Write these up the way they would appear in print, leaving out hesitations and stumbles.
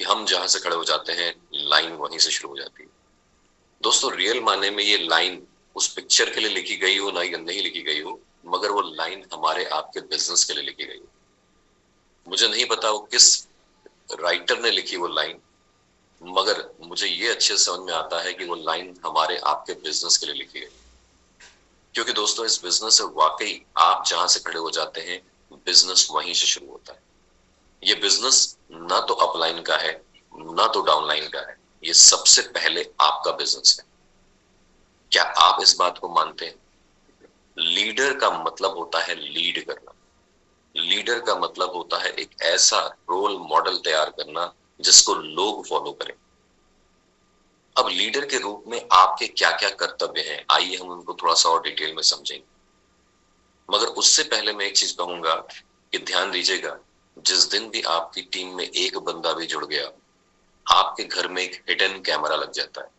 कि हम जहां से खड़े हो जाते हैं लाइन वहीं से शुरू हो जाती है। दोस्तों रियल माने में ये लाइन उस पिक्चर के लिए लिखी गई हो ना, या नहीं लिखी गई हो, मगर वो लाइन हमारे आपके बिजनेस के लिए लिखी गई हो। मुझे नहीं पता वो किस राइटर ने लिखी वो लाइन, मगर मुझे ये अच्छे से समझ में आता है कि वो लाइन हमारे आपके बिजनेस के लिए लिखी गई। क्योंकि दोस्तों इस बिजनेस से वाकई आप जहां से खड़े हो जाते हैं बिजनेस वहीं से शुरू होता है। ये बिजनेस ना तो अपलाइन का है ना तो डाउनलाइन का है, ये सबसे पहले आपका बिजनेस है। क्या आप इस बात को मानते हैं? लीडर का मतलब होता है लीड करना। लीडर का मतलब होता है एक ऐसा रोल मॉडल तैयार करना जिसको लोग फॉलो करें। अब लीडर के रूप में आपके क्या क्या कर्तव्य हैं, आइए हम उनको थोड़ा सा और डिटेल में समझेंगे। मगर उससे पहले मैं एक चीज कहूंगा कि ध्यान दीजिएगा, जिस दिन भी आपकी टीम में एक बंदा भी जुड़ गया, आपके घर में एक हिडन कैमरा लग जाता है।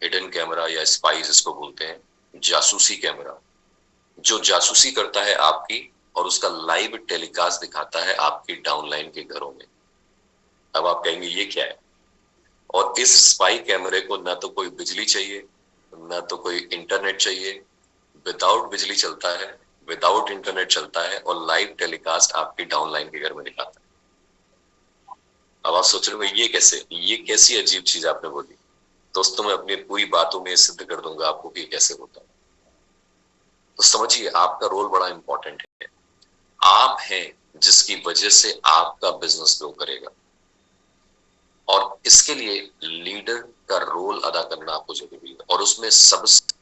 हिडन कैमरा या स्पाई जिसको बोलते हैं, जासूसी कैमरा, जो जासूसी करता है आपकी और उसका लाइव टेलीकास्ट दिखाता है आपकी डाउनलाइन के घरों में। अब आप कहेंगे ये क्या है? और इस स्पाई कैमरे को ना तो कोई बिजली चाहिए ना तो कोई इंटरनेट चाहिए, विदाउट बिजली चलता है, विदाउट इंटरनेट चलता है और लाइव टेलीकास्ट आपकी डाउनलाइन के घर में दिखाता है। अब आप सोच रहे हो ये कैसे, ये कैसी अजीब चीज आपने बोली। दोस्तों मैं अपनी पूरी बातों में सिद्ध कर दूंगा आपको कि कैसे होता है। तो समझिए आपका रोल बड़ा इंपॉर्टेंट है। आप हैं जिसकी वजह से आपका बिजनेस ग्रो करेगा, और इसके लिए लीडर का रोल अदा करना आपको जरूरी है। और उसमें सबसे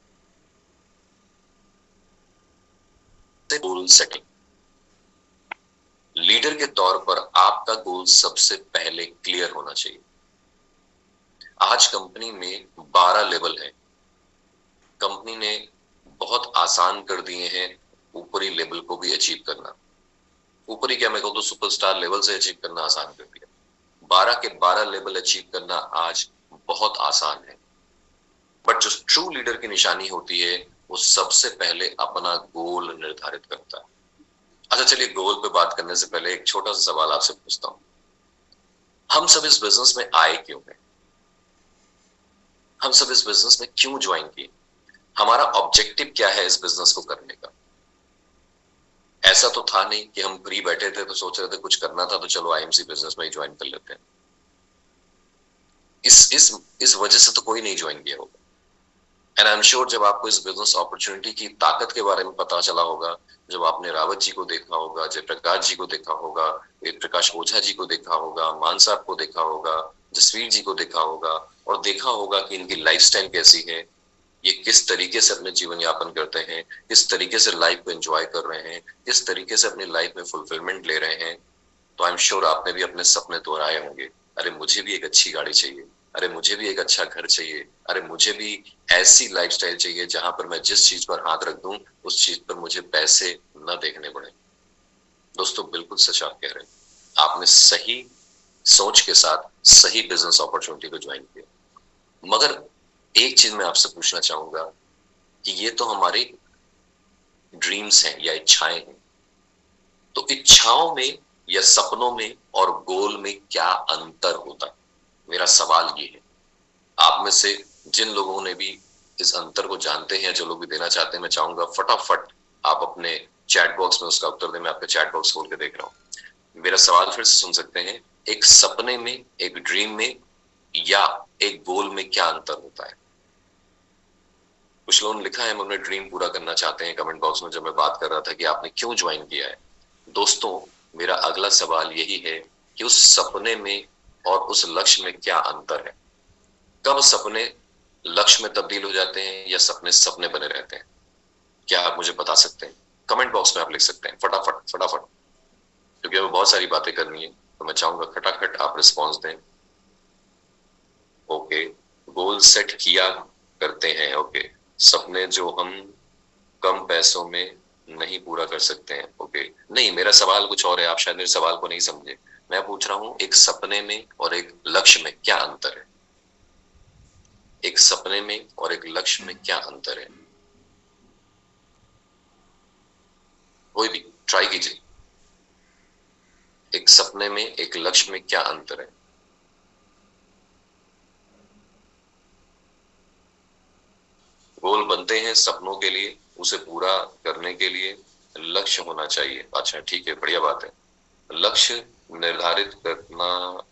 गोल सेटिंग। लीडर के तौर पर आपका गोल सबसे पहले क्लियर होना चाहिए। आज कंपनी में 12 लेवल है। कंपनी ने बहुत आसान कर दिए हैं ऊपरी लेवल को भी अचीव करना। ऊपरी क्या, मैं कहूँ तो सुपरस्टार लेवल से अचीव करना आसान कर दिया। 12 के 12 लेवल अचीव करना आज बहुत आसान है। बट जो ट्रू लीडर की निशानी होती है वो सबसे पहले अपना गोल निर्धारित करता है। अच्छा चलिए, गोल पे बात करने से पहले एक छोटा सा सवाल आपसे पूछता हूँ। हम सब इस बिजनेस में आए क्यों हैं? हम सब इस बिजनेस में क्यों ज्वाइन किए? हमारा ऑब्जेक्टिव क्या है इस बिजनेस को करने का? ऐसा तो था नहीं कि हम फ्री बैठे थे तो सोच रहे थे कुछ करना था तो चलो आईएमसी बिजनेस में ही ज्वाइन कर लेते हैं। इस वजह से तो कोई नहीं ज्वाइन किया होगा। एंड आई एम श्योर जब आपको इस बिजनेस अपॉर्चुनिटी की ताकत के बारे में पता चला होगा, जब आपने रावत जी को देखा होगा, जयप्रकाश जी को देखा होगा, वेद प्रकाश ओझा जी को देखा होगा, मान साहब को देखा होगा, जसवीर जी को देखा होगा, और देखा होगा कि इनकी लाइफस्टाइल कैसी है, ये किस तरीके से अपने जीवन यापन करते हैं, किस तरीके से लाइफ को एंजॉय कर रहे हैं, किस तरीके से अपनी लाइफ में फुलफिलमेंट ले रहे हैं, तो आई एम श्योर आपने भी अपने सपने दोहराए होंगे। अरे मुझे भी एक अच्छी गाड़ी चाहिए, अरे मुझे भी एक अच्छा घर चाहिए, अरे मुझे भी ऐसी लाइफस्टाइल चाहिए जहां पर मैं जिस चीज पर हाथ रख दूं उस चीज पर मुझे पैसे न देखने पड़े। दोस्तों बिल्कुल सच आप कह रहे हैं। आपने सही सोच के साथ सही बिजनेस अपॉर्चुनिटी को ज्वाइन किया। मगर एक चीज मैं आपसे पूछना चाहूंगा कि ये तो हमारी ड्रीम्स हैं या इच्छाएं हैं, तो इच्छाओं में या सपनों में और गोल में क्या अंतर होता है? मेरा सवाल ये है। आप में से जिन लोगों ने भी इस अंतर को जानते हैं, जो लोग भी देना चाहते हैं, मैं चाहूंगा फटाफट आप अपने चैट बॉक्स में उसका उत्तर दें। मैं आपका चैट बॉक्स खोल के देख रहा हूँ। मेरा सवाल फिर से सुन सकते हैं। एक सपने में, एक ड्रीम में या एक गोल में क्या अंतर होता है? कुछ लोगों ने लिखा है हम अपने ड्रीम पूरा करना चाहते हैं कमेंट बॉक्स में, जब मैं बात कर रहा था कि आपने क्यों ज्वाइन किया है। दोस्तों मेरा अगला सवाल यही है कि उस सपने में और उस लक्ष्य में क्या अंतर है? कब सपने लक्ष्य में तब्दील हो जाते हैं या सपने सपने बने रहते हैं? क्या आप मुझे बता सकते हैं? कमेंट बॉक्स में आप लिख सकते हैं फटाफट फटाफट, क्योंकि हमें बहुत सारी बातें करनी है, तो मैं चाहूंगा खटाखट आप रिस्पॉन्स दें। ओके, गोल सेट किया करते हैं। ओके, सपने जो हम कम पैसों में नहीं पूरा कर सकते हैं। ओके, नहीं मेरा सवाल कुछ और है, आप शायद मेरे सवाल को नहीं समझे। मैं पूछ रहा हूं एक सपने में और एक लक्ष्य में क्या अंतर है? एक सपने में और एक लक्ष्य में क्या अंतर है? कोई भी ट्राई कीजिए। एक सपने में एक लक्ष्य में क्या अंतर है? गोल बनते हैं सपनों के लिए, उसे पूरा करने के लिए लक्ष्य होना चाहिए। अच्छा ठीक है, बढ़िया बात है। लक्ष्य निर्धारित करना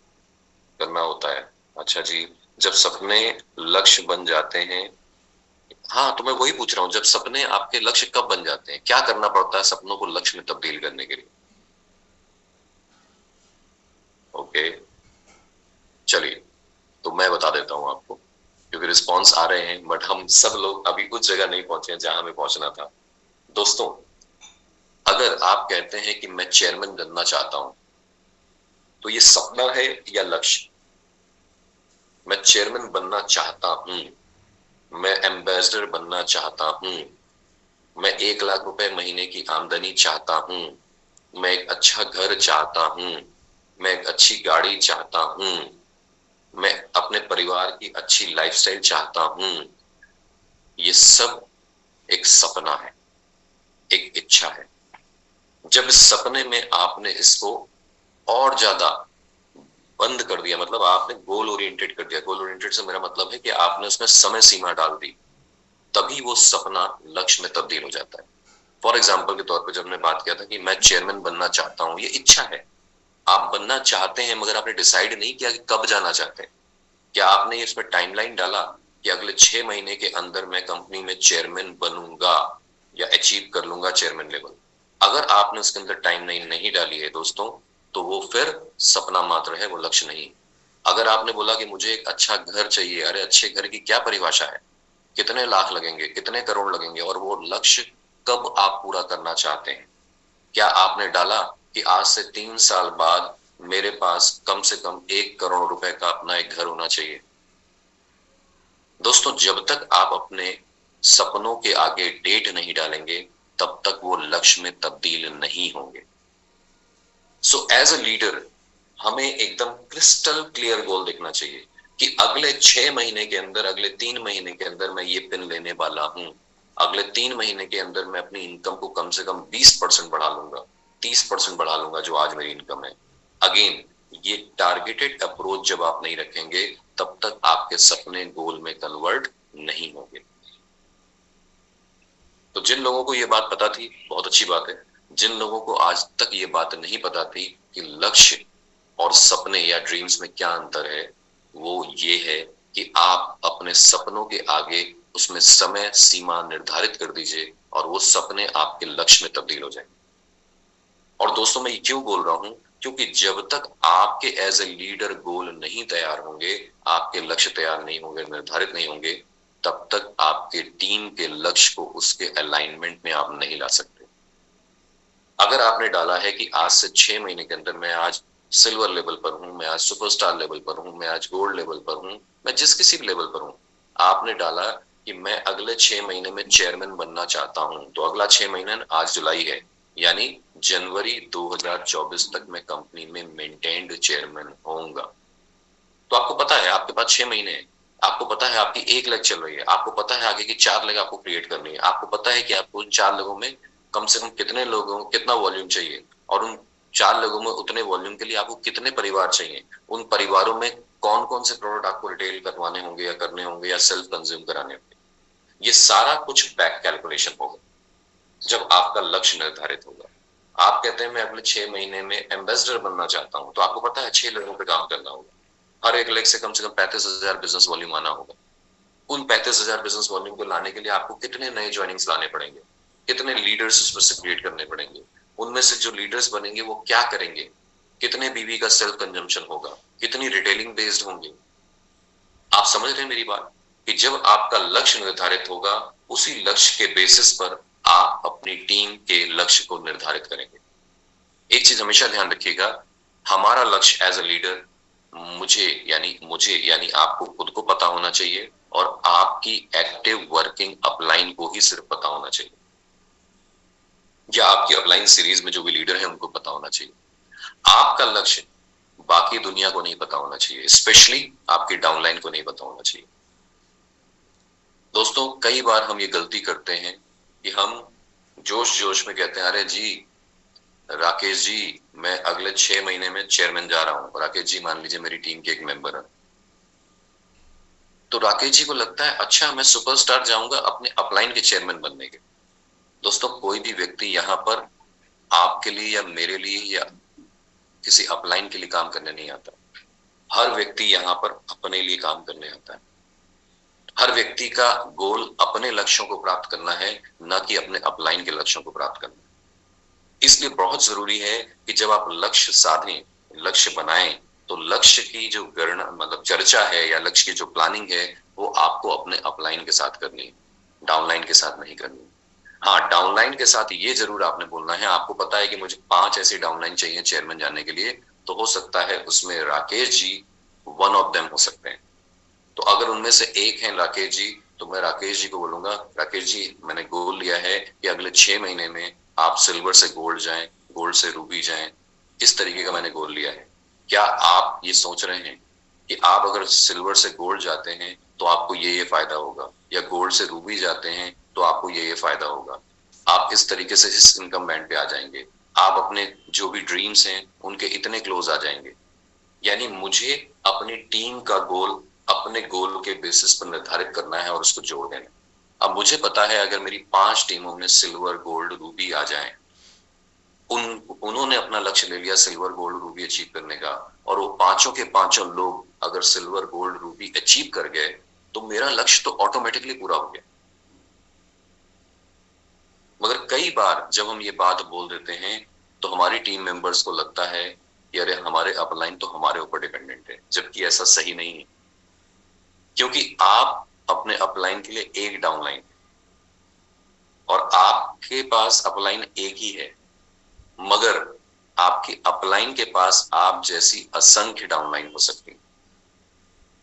करना होता है। अच्छा जी, जब सपने लक्ष्य बन जाते हैं, हाँ तो मैं वही पूछ रहा हूँ, जब सपने आपके लक्ष्य कब बन जाते हैं, क्या करना पड़ता है सपनों को लक्ष्य में तब्दील करने के लिए? ओके, चलिए, तो मैं बता देता हूँ आपको, क्योंकि रिस्पॉन्स आ रहे हैं बट हम सब लोग अभी उस जगह नहीं पहुंचे हैं जहां हमें पहुंचना था। दोस्तों, अगर आप कहते हैं कि मैं चेयरमैन बनना चाहता हूं, तो ये सपना है या लक्ष्य? मैं चेयरमैन बनना चाहता हूं, मैं एम्बेसडर बनना चाहता हूं, मैं 1 लाख रुपए महीने की आमदनी चाहता हूं, मैं एक अच्छा घर चाहता हूं, मैं एक अच्छी गाड़ी चाहता हूं, मैं अपने परिवार की अच्छी लाइफस्टाइल चाहता हूं। ये सब एक सपना है, एक इच्छा है। जब इस सपने में आपने इसको और ज्यादा बंद कर दिया, मतलब आपने गोल ओरिएंटेड कर दिया, गोल ओरिएंटेड से मेरा मतलब है कि आपने उसमें समय सीमा डाल दी, तभी वो सपना लक्ष्य में तब्दील हो जाता है। फॉर एग्जाम्पल के तौर पर जब मैं बात किया था कि मैं चेयरमैन बनना चाहता हूं, ये इच्छा है, आप बनना चाहते हैं, मगर आपने डिसाइड नहीं किया कि कब जाना चाहते हैं। क्या आपने इसमें टाइमलाइन डाला कि अगले 6 महीने के अंदर मैं कंपनी में चेयरमैन बनूंगा या अचीव कर लूंगा चेयरमैन लेवल? अगर आपने उसके अंदर टाइमलाइन नहीं डाली है दोस्तों, तो वो फिर सपना मात्र है, वो लक्ष्य नहीं। अगर आपने बोला कि मुझे एक अच्छा घर चाहिए, अरे अच्छे घर की क्या परिभाषा है, कितने लाख लगेंगे, कितने करोड़ लगेंगे, और वो लक्ष्य कब आप पूरा करना चाहते हैं? क्या आपने डाला कि आज से 3 साल बाद मेरे पास कम से कम 1 करोड़ रुपए का अपना एक घर होना चाहिए? दोस्तों, जब तक आप अपने सपनों के आगे डेट नहीं डालेंगे, तब तक वो लक्ष्य में तब्दील नहीं होंगे। सो एज अ लीडर, हमें एकदम क्रिस्टल क्लियर गोल देखना चाहिए कि अगले 6 महीने के अंदर, अगले 3 महीने के अंदर मैं ये पिन लेने वाला हूं। अगले 3 महीने के अंदर मैं अपनी इनकम को कम से कम 20% बढ़ा लूंगा, 30% बढ़ा लूंगा जो आज मेरी इनकम है। अगेन, ये टारगेटेड अप्रोच जब आप नहीं रखेंगे, तब तक आपके सपने गोल में कन्वर्ट नहीं होंगे। तो जिन लोगों को ये बात पता थी, बहुत अच्छी बात है। जिन लोगों को आज तक ये बात नहीं पता थी कि लक्ष्य और सपने या ड्रीम्स में क्या अंतर है, वो ये है कि आप अपने सपनों के आगे उसमें समय सीमा निर्धारित कर दीजिए और वो सपने आपके लक्ष्य में तब्दील हो जाएंगे। और दोस्तों, मैं ये क्यों बोल रहा हूं, क्योंकि जब तक आपके एज ए लीडर गोल नहीं तैयार होंगे, आपके लक्ष्य तैयार नहीं होंगे, निर्धारित नहीं होंगे, तब तक आपके टीम के लक्ष्य को उसके अलाइनमेंट में आप नहीं ला सकते। अगर आपने डाला है कि आज से 6 महीने के अंदर मैं आज सिल्वर लेवल पर हूं, मैं आज सुपरस्टार लेवल पर हूं, मैं आज गोल्ड लेवल पर हूं, मैं जिस किसी भी लेवल पर हूं, आपने डाला कि मैं अगले 6 महीने में चेयरमैन बनना चाहता हूं, तो अगला 6 महीना, आज जुलाई है, यानी जनवरी 2024 तक मैं कंपनी में मेंटेन्ड चेयरमैन होऊंगा। तो आपको पता है आपके पास 6 महीने हैं, आपको पता है आपकी 1 लाख चल रही है, आपको पता है आगे की 4 लाख आपको क्रिएट करनी है, आपको पता है कि आपको उन 4 लोगों में कम से कम कितने लोगों कितना वॉल्यूम चाहिए, और उन 4 लोगों में उतने वॉल्यूम के लिए आपको कितने परिवार चाहिए, उन परिवारों में कौन कौन से प्रोडक्ट आपको रिटेल करवाने होंगे या करने होंगे या सेल्फ कंज्यूम कराने होंगे। ये सारा कुछ बैक कैलकुलेशन होगा जब आपका लक्ष्य निर्धारित होगा। आप कहते हैं मैं अगले 6 महीने में एम्बेसडर बनना चाहता हूं, तो आपको पता है 6 लोगों पे काम करना होगा, हर एक लेग से कम 35,000 बिजनेस वॉल्यूम आना होगा। उन 35,000 बिजनेस वॉल्यूम को लाने के लिए आपको कितने नए ज्वाइनिंग्स लाने पड़ेंगे, कितने लीडर्स उसमें से क्रिएट करने पड़ेंगे, उनमें से जो लीडर्स बनेंगे वो क्या करेंगे, कितने बीवी का सेल्फ कंजम्पशन होगा, कितनी रिटेलिंग बेस्ड होंगे। आप समझ रहे हैं मेरी बात, कि जब आपका लक्ष्य निर्धारित होगा, उसी लक्ष्य के बेसिस पर आप अपनी टीम के लक्ष्य को निर्धारित करेंगे। एक चीज हमेशा ध्यान रखिएगा, हमारा लक्ष्य एज अ लीडर, मुझे यानी आपको खुद को पता होना चाहिए, और आपकी एक्टिव वर्किंग अपलाइन को ही सिर्फ पता होना चाहिए, या आपकी अपलाइन सीरीज में जो भी लीडर है उनको पता होना चाहिए। आपका लक्ष्य बाकी दुनिया को नहीं पता होना चाहिए, स्पेशली आपकी डाउनलाइन को नहीं पता होना चाहिए। दोस्तों, कई बार हम ये गलती करते हैं कि हम जोश जोश में कहते हैं, अरे जी राकेश जी, मैं अगले 6 महीने में चेयरमैन जा रहा हूँ। राकेश जी मान लीजिए मेरी टीम के एक मेंबर है, तो राकेश जी को लगता है अच्छा मैं सुपरस्टार जाऊंगा अपने अपलाइन के चेयरमैन बनने के। दोस्तों कोई भी व्यक्ति यहाँ पर आपके लिए या मेरे लिए या किसी अपलाइन के लिए काम करने नहीं आता। हर व्यक्ति यहाँ पर अपने लिए काम करने आता है। हर व्यक्ति का गोल अपने लक्ष्यों को प्राप्त करना है, ना कि अपने अपलाइन के लक्ष्यों को प्राप्त करना। इसलिए बहुत जरूरी है कि जब आप लक्ष्य साधें, लक्ष्य बनाएं, तो लक्ष्य की जो गणना मतलब चर्चा है या लक्ष्य की जो प्लानिंग है वो आपको अपने अपलाइन के साथ करनी है, डाउनलाइन के साथ नहीं करनी। हाँ, डाउनलाइन के साथ ये जरूर आपने बोलना है। आपको पता है कि मुझे 5 ऐसी डाउनलाइन चाहिए चेयरमैन जाने के लिए, तो हो सकता है उसमें Rakesh ji one of them हो सकते हैं। तो अगर उनमें से एक है राकेश जी, तो मैं राकेश जी को बोलूंगा, राकेश जी मैंने गोल लिया है कि अगले 6 महीने में आप सिल्वर से गोल्ड जाएं, गोल्ड से रूबी जाएं। इस तरीके का मैंने गोल लिया है। क्या आप ये सोच रहे हैं कि आप अगर सिल्वर से गोल्ड जाते हैं तो आपको ये फायदा होगा, या गोल्ड से रूबी जाते हैं तो आपको ये फायदा होगा? आप इस तरीके से इस इनकम बैंड पे आ जाएंगे। आप अपने जो भी ड्रीम्स हैं उनके इतने क्लोज आ जाएंगे। यानी मुझे अपनी टीम का गोल अपने गोल के बेसिस पर निर्धारित करना है और उसको जोड़ देना। अब मुझे पता है अगर मेरी 5 टीमों में सिल्वर गोल्ड रूबी आ जाएं, उन्होंने अपना लक्ष्य ले लिया सिल्वर गोल्ड रूबी अचीव करने का, और वो पांचों के पांचों लोग अगर सिल्वर गोल्ड रूबी अचीव कर गए, तो मेरा लक्ष्य तो ऑटोमेटिकली पूरा हो गया। मगर कई बार जब हम ये बात बोल देते हैं तो हमारी टीम मेंबर्स को लगता है कि अरे हमारे अपलाइन तो हमारे ऊपर डिपेंडेंट है, जबकि ऐसा सही नहीं है। क्योंकि आप अपने अपलाइन के लिए एक डाउनलाइन और आपके पास अपलाइन एक ही है, मगर आपकी अपलाइन के पास आप जैसी असंख्य डाउनलाइन हो सकती हैं,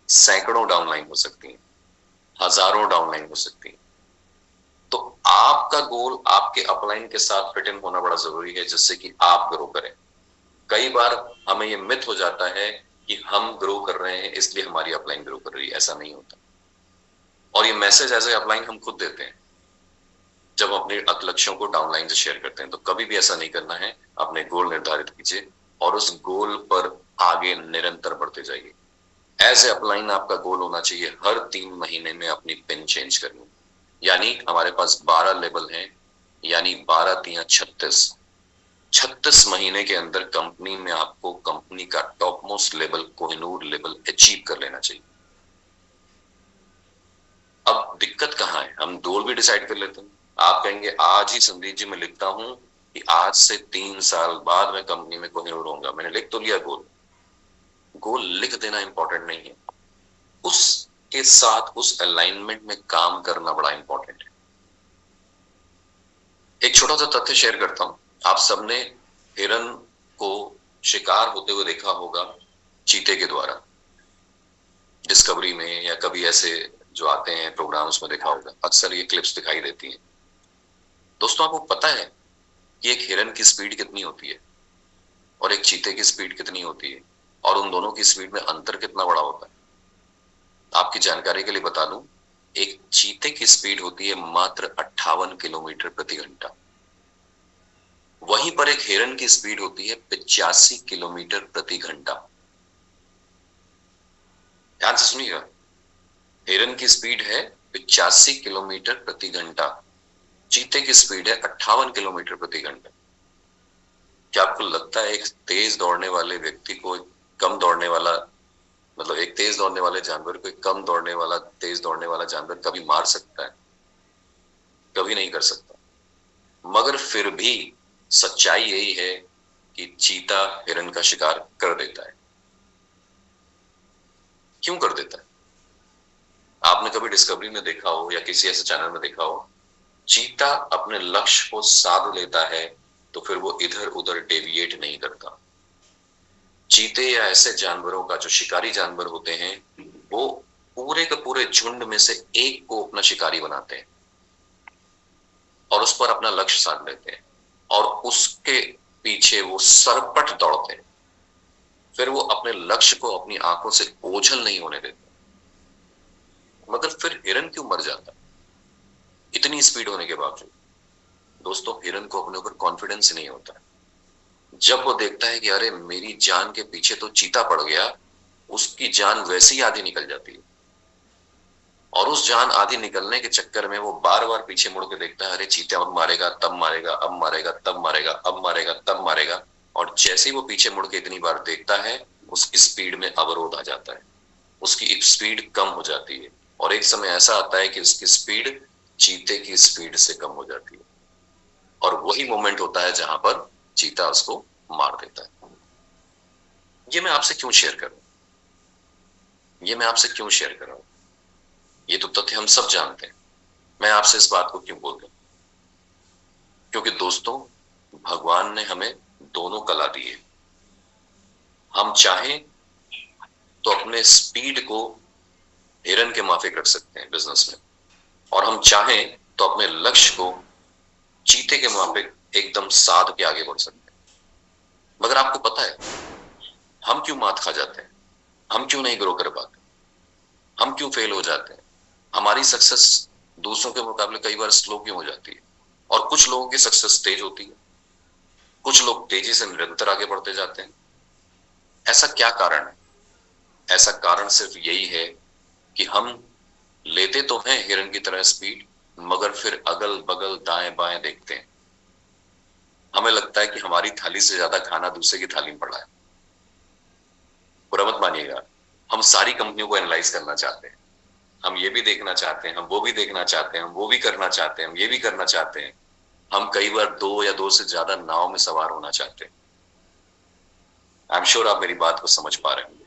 सैकड़ों डाउनलाइन हो सकती हैं, हजारों डाउनलाइन हो सकती हैं। तो आपका गोल आपके अपलाइन के साथ फिट इन होना बड़ा जरूरी है, जिससे कि आप ग्रो करें। कई बार हमें ये मिथ हो जाता है कि हम ग्रो कर रहे हैं इसलिए हमारी अपलाइन ग्रो कर रही है। ऐसा नहीं होता। और ये मैसेज एज ए अपलाइन हम खुद देते हैं जब अपने लक्ष्यों को डाउनलाइन से शेयर करते हैं। तो कभी भी ऐसा नहीं करना है। अपने गोल निर्धारित कीजिए और उस गोल पर आगे निरंतर बढ़ते जाइए। एज ए अपलाइन आपका गोल होना चाहिए हर 3 महीने में अपनी पिन चेंज करनी। यानी हमारे पास 12 लेवल हैं, यानी 12 तिया 36। 36 महीने के अंदर कंपनी में आपको कंपनी का top most level, Kohinoor level achieve कर लेना चाहिए। अब दिक्कत कहाँ है? हम गोल भी डिसाइड कर लेते हैं। आप कहेंगे आज ही संदीप जी मैं लिखता हूं कि आज से 3 साल बाद मैं कंपनी में कोहिनूर होऊंगा। मैंने लिख तो लिया गोल। गोल लिख देना इंपॉर्टेंट नहीं है, उसके साथ उस अलाइनमेंट में काम करना बड़ा इंपॉर्टेंट है। एक छोटा सा तथ्य शेयर करता हूं। आप सबने हिरन को शिकार होते हुए देखा होगा चीते के द्वारा, डिस्कवरी में या कभी ऐसे जो आते हैं प्रोग्राम्स में देखा होगा। अक्सर ये क्लिप्स दिखाई देती हैं। दोस्तों आपको पता है कि एक हिरन की स्पीड कितनी होती है और एक चीते की स्पीड कितनी होती है, और उन दोनों की स्पीड में अंतर कितना बड़ा होता है? आपकी जानकारी के लिए बता दूं, एक चीते की स्पीड होती है मात्र 58 किलोमीटर प्रति घंटा। वहीं पर एक हिरन की स्पीड होती है 85 किलोमीटर प्रति घंटा। ध्यान से सुनिएगा, हिरन की स्पीड है 85 किलोमीटर प्रति घंटा, चीते की स्पीड है 58 किलोमीटर प्रति घंटा। क्या आपको लगता है एक तेज दौड़ने वाले व्यक्ति को कम दौड़ने वाला, मतलब एक तेज दौड़ने वाले जानवर को कम दौड़ने वाला तेज दौड़ने वाला जानवर कभी मार सकता है? कभी नहीं कर सकता। मगर फिर भी सच्चाई यही है कि चीता हिरन का शिकार कर देता है। क्यों कर देता है? आपने कभी डिस्कवरी में देखा हो या किसी ऐसे चैनल में देखा हो, चीता अपने लक्ष्य को साध लेता है तो फिर वो इधर उधर डेविएट नहीं करता। चीते या ऐसे जानवरों का, जो शिकारी जानवर होते हैं, वो पूरे के पूरे झुंड में से एक को अपना शिकारी बनाते हैं और उस पर अपना लक्ष्य साध लेते हैं और उसके पीछे वो सरपट दौड़ते हैं। फिर वो अपने लक्ष्य को अपनी आंखों से ओझल नहीं होने देते। मगर फिर हिरन क्यों मर जाता इतनी स्पीड होने के बावजूद? दोस्तों हिरन को अपने ऊपर कॉन्फिडेंस नहीं होता। जब वो देखता है कि अरे मेरी जान के पीछे तो चीता पड़ गया, उसकी जान वैसे ही आधी निकल जाती है। और उस जान आधी निकलने के चक्कर में वो बार बार पीछे मुड़ के देखता है, अरे चीते अब मारेगा, तब मारेगा, अब मारेगा, तब मारेगा, अब मारेगा, तब मारेगा। और जैसे ही वो पीछे मुड़ के इतनी बार देखता है, उसकी स्पीड में अवरोध आ जाता है, उसकी स्पीड कम हो जाती है। और एक समय ऐसा आता है कि उसकी स्पीड चीते की स्पीड से कम हो जाती है, और वही मोमेंट होता है जहां पर चीता उसको मार देता है। ये मैं आपसे क्यों शेयर कर रहा हूं, ये मैं आपसे क्यों शेयर कर रहा हूं? ये तो तथ्य हम सब जानते हैं। मैं आपसे इस बात को क्यों बोल रहा हूं? क्योंकि दोस्तों, भगवान ने हमें दोनों कला दी है। हम चाहें तो अपने स्पीड को हिरन के माफिक रख सकते हैं बिजनेस में, और हम चाहें तो अपने लक्ष्य को चीते के माफिक एकदम साध के आगे बढ़ सकते हैं। मगर आपको पता है हम क्यों मात खा जाते हैं? हम क्यों नहीं ग्रो कर पाते? हम क्यों फेल हो जाते हैं? हमारी सक्सेस दूसरों के मुकाबले कई बार स्लो क्यों हो जाती है? और कुछ लोगों की सक्सेस तेज होती है, कुछ लोग तेजी से निरंतर आगे बढ़ते जाते हैं। ऐसा क्या कारण है? ऐसा कारण सिर्फ यही है कि हम लेते तो हैं हिरन की तरह स्पीड, मगर फिर अगल बगल दाएं बाएं देखते हैं। हमें लगता है कि हमारी थाली से ज्यादा खाना दूसरे की थाली में पड़ा है। बुरा मत मानिएगा, हम सारी कंपनियों को एनालाइज करना चाहते हैं, हम ये भी देखना चाहते हैं, हम वो भी देखना चाहते हैं, हम वो भी करना चाहते हैं, हम ये भी करना चाहते हैं। हम कई बार दो या दो से ज्यादा नाव में सवार होना चाहते हैं। आई एम श्योर आप मेरी बात को समझ पा रहे होंगे।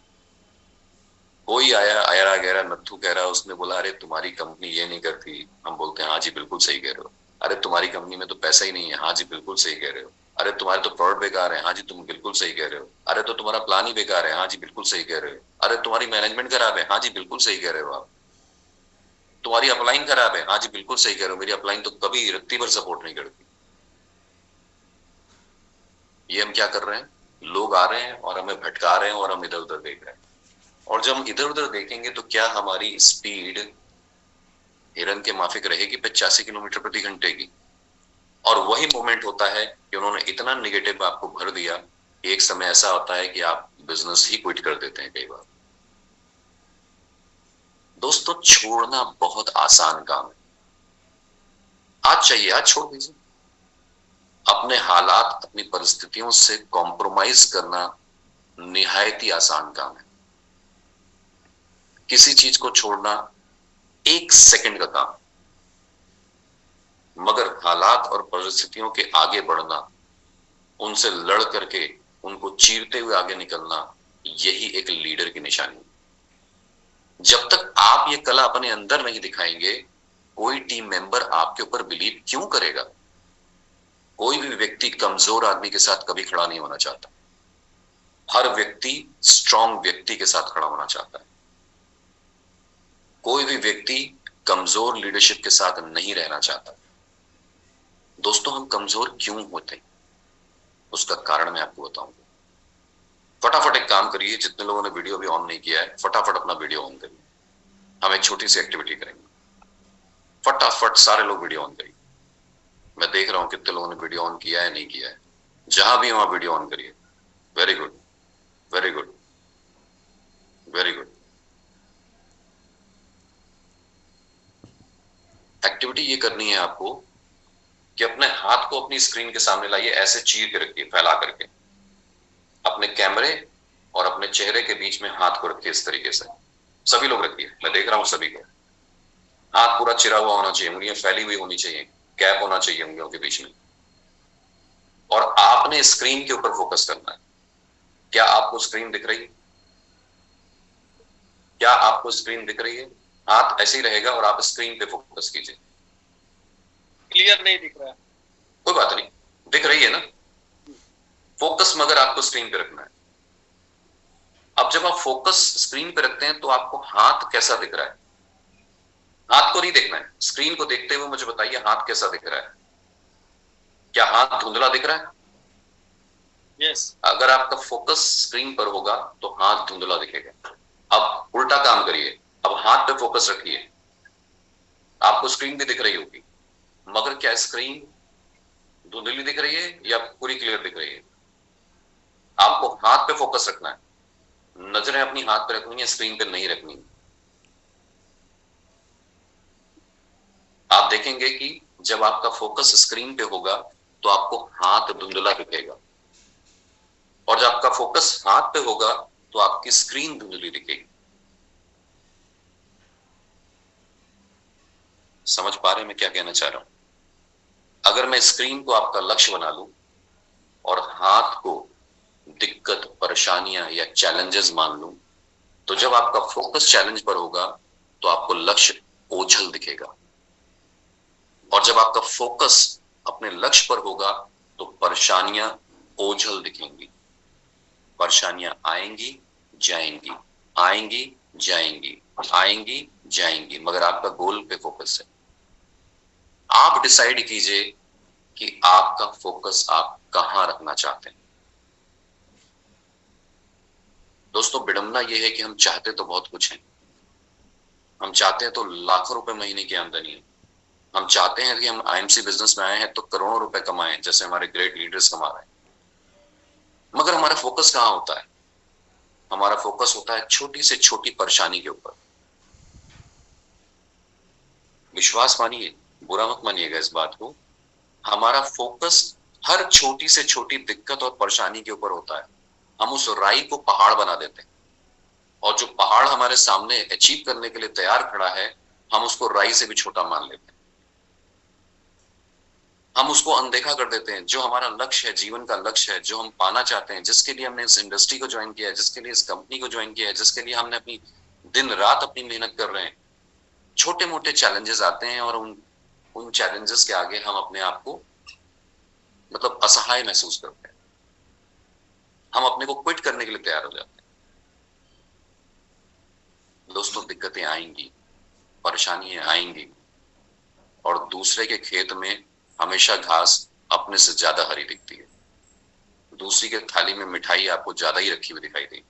कोई आया आयरा गहरा नत्थू कह रहा, उसने बोला अरे तुम्हारी कंपनी ये नहीं करती। हम बोलते हैं हाँ जी बिल्कुल सही कह रहे हो। अरे तुम्हारी कंपनी में तो पैसा ही नहीं है। हाँ जी बिल्कुल सही कह रहे हो। अरे तुम्हारे तो प्रोडक्ट बेकार है। हाँ जी तुम बिल्कुल सही कह रहे हो। अरे तो तुम्हारा प्लान ही बेकार है। हाँ जी बिल्कुल सही कह रहे हो। अरे तुम्हारी मैनेजमेंट खराब है। हाँ जी बिल्कुल सही कह रहे हो आप। तुम्हारी अपलाइन खराब है। हाँ जी बिल्कुल सही कह रहे हो, मेरी अपलाइन तो कभी रत्ती भर सपोर्ट नहीं करती। ये हम क्या कर रहे हैं? लोग आ रहे हैं और हमें भटका रहे हैं और हम इधर उधर देख रहे हैं। और जब हम इधर उधर देखेंगे तो क्या हमारी स्पीड हिरन के माफिक रहेगी 85 किलोमीटर प्रति घंटे की? और वही मोमेंट होता है कि उन्होंने इतना निगेटिव आपको भर दिया कि एक समय ऐसा होता है कि आप बिजनेस ही क्विट कर देते हैं कई बार। दोस्तों, छोड़ना बहुत आसान काम है। आज चाहिए आज छोड़ दीजिए। अपने हालात, अपनी परिस्थितियों से कॉम्प्रोमाइज करना निहायत ही आसान काम है। किसी चीज को छोड़ना 1 सेकंड का काम, मगर हालात और परिस्थितियों के आगे बढ़ना, उनसे लड़ करके उनको चीरते हुए आगे निकलना, यही एक लीडर की निशानी है। जब तक आप ये कला अपने अंदर नहीं दिखाएंगे, कोई टीम मेंबर आपके ऊपर बिलीव क्यों करेगा? कोई भी व्यक्ति कमजोर आदमी के साथ कभी खड़ा नहीं होना चाहता। हर व्यक्ति स्ट्रांग व्यक्ति के साथ खड़ा होना चाहता है। कोई भी व्यक्ति कमजोर लीडरशिप के साथ नहीं रहना चाहता। दोस्तों, हम कमजोर क्यों होते हैं, उसका कारण मैं आपको बताऊंगा। फटाफट एक काम करिए, जितने लोगों ने वीडियो अभी ऑन नहीं किया है, फटाफट अपना वीडियो ऑन करिए। हम एक छोटी सी एक्टिविटी करेंगे। फटाफट सारे लोग वीडियो ऑन करिए। मैं देख रहा हूं कितने लोगों ने वीडियो ऑन किया है, नहीं किया है। जहां भी वहां वीडियो ऑन करिए। Very good, very good, very good. Activity ये करनी है आपको कि अपने हाथ को अपनी स्क्रीन के सामने लाइए, ऐसे चीर के रखिए, फैला करके। अपने कैमरे और अपने चेहरे के बीच में हाथ को रखिए इस तरीके से। सभी लोग रखिए, मैं देख रहा हूं सभी को। हाथ पूरा चिरा हुआ होना चाहिए, उंगलियां फैली हुई होनी चाहिए, गैप होना चाहिए उंगलियों के बीच में। और आपने स्क्रीन के ऊपर फोकस करना है। क्या आपको स्क्रीन दिख रही है? क्या आपको स्क्रीन दिख रही है? हाथ ऐसे ही रहेगा और आप स्क्रीन पे फोकस कीजिए। क्लियर नहीं दिख रहा है। कोई बात नहीं, दिख रही है ना? फोकस मगर आपको स्क्रीन पे रखना है। अब जब आप फोकस स्क्रीन पे रखते हैं तो आपको हाथ कैसा दिख रहा है? हाथ को नहीं देखना है, स्क्रीन को देखते हुए मुझे बताइए हाथ कैसा दिख रहा है? क्या हाथ धुंधला दिख रहा है? यस। अगर आपका फोकस स्क्रीन पर होगा तो हाथ धुंधला दिखेगा। अब उल्टा काम करिए, अब हाथ पे फोकस रखिए। आपको स्क्रीन भी दिख रही होगी, मगर क्या स्क्रीन धुंधली दिख रही है या पूरी क्लियर दिख रही है? आपको हाथ पे फोकस रखना है। नजरें अपनी हाथ पे रखनी है, स्क्रीन पे नहीं रखनी। आप देखेंगे कि जब आपका फोकस स्क्रीन पे होगा तो आपको हाथ धुंधला दिखेगा, और जब आपका फोकस हाथ पे होगा तो आपकी स्क्रीन धुंधली दिखेगी। समझ पा रहे हैं मैं क्या कहना चाह रहा हूं? अगर मैं स्क्रीन को आपका लक्ष्य बना लूं और हाथ को दिक्कत, परेशानियां या चैलेंजेस मान लूं, तो जब आपका फोकस चैलेंज पर होगा तो आपको लक्ष्य ओझल दिखेगा, और जब आपका फोकस अपने लक्ष्य पर होगा तो परेशानियां ओझल दिखेंगी। परेशानियां आएंगी जाएंगी, आएंगी जाएंगी, आएंगी जाएंगी, मगर आपका गोल पे फोकस है। आप डिसाइड कीजिए कि आपका फोकस आप कहां रखना चाहते हैं। दोस्तों, विडंबना यह है कि हम चाहते तो बहुत कुछ है। हम चाहते हैं तो लाखों रुपए महीने की आमदनी है। हम चाहते हैं कि हम आईएमसी बिजनेस में आए हैं तो करोड़ों रुपए कमाएं, जैसे हमारे ग्रेट लीडर्स कमा रहे हैं। मगर हमारा फोकस कहां होता है? हमारा फोकस होता है छोटी से छोटी परेशानी के ऊपर। विश्वास मानिए, बुरा मत मानिएगा इस बात को, हमारा फोकस हर छोटी से छोटी दिक्कत और परेशानी के ऊपर होता है। हम उस राई को पहाड़ बना देते हैं, और जो पहाड़ हमारे सामने अचीव करने के लिए तैयार खड़ा है, हम उसको राई से भी छोटा मान लेते हैं। हम उसको अनदेखा कर देते हैं। जो हमारा लक्ष्य है, जीवन का लक्ष्य है, जो हम पाना चाहते हैं, जिसके लिए हमने इस इंडस्ट्री को ज्वाइन किया है, जिसके लिए इस कंपनी को ज्वाइन किया है, जिसके लिए हमने अपनी दिन रात अपनी मेहनत कर रहे हैं, छोटे मोटे चैलेंजेस आते हैं और उन चैलेंजेस के आगे हम अपने आप को मतलब असहाय महसूस करते हैं। हम अपने को क्विट करने के लिए तैयार हो जाते हैं। दोस्तों, दिक्कतें आएंगी, परेशानियां आएंगी, और दूसरे के खेत में हमेशा घास अपने से ज्यादा हरी दिखती है। दूसरी के थाली में मिठाई आपको ज्यादा ही रखी हुई दिखाई देगी,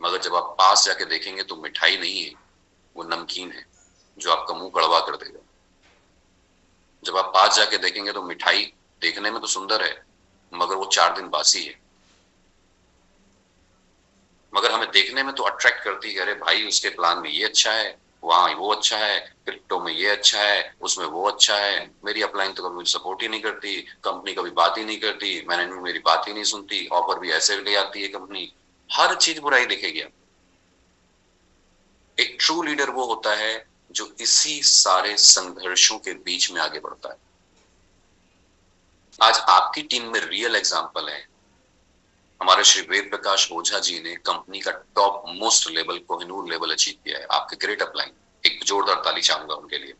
मगर जब आप पास जाके देखेंगे तो मिठाई नहीं है, वो नमकीन है जो आपका मुंह कड़वा कर देगा। जब आप पास जाके देखेंगे तो मिठाई देखने में तो सुंदर है, मगर वो 4 दिन बासी है। मगर हमें देखने में तो अट्रैक्ट करती है, अरे भाई उसके प्लान में ये अच्छा है, वहां वो अच्छा है, क्रिप्टो में ये अच्छा है, उसमें वो अच्छा है। मेरी अपलाइन तो कभी सपोर्ट ही नहीं करती, कंपनी कभी बात ही नहीं करती, मैनेजमेंट मेरी बात ही नहीं सुनती, ऑफर भी ऐसे ले आती है कंपनी। हर चीज बुराई दिखेगी। एक ट्रू लीडर वो होता है जो इसी सारे संघर्षों के बीच में आगे बढ़ता है। आज आपकी टीम में रियल एग्जाम्पल है। हमारे श्री वेद प्रकाश ओझा जी ने कंपनी का top most level, Kohinoor level achieve किया है। आपके ग्रेट अपलाइन, एक जोरदार ताली चाहूंगा उनके लिए।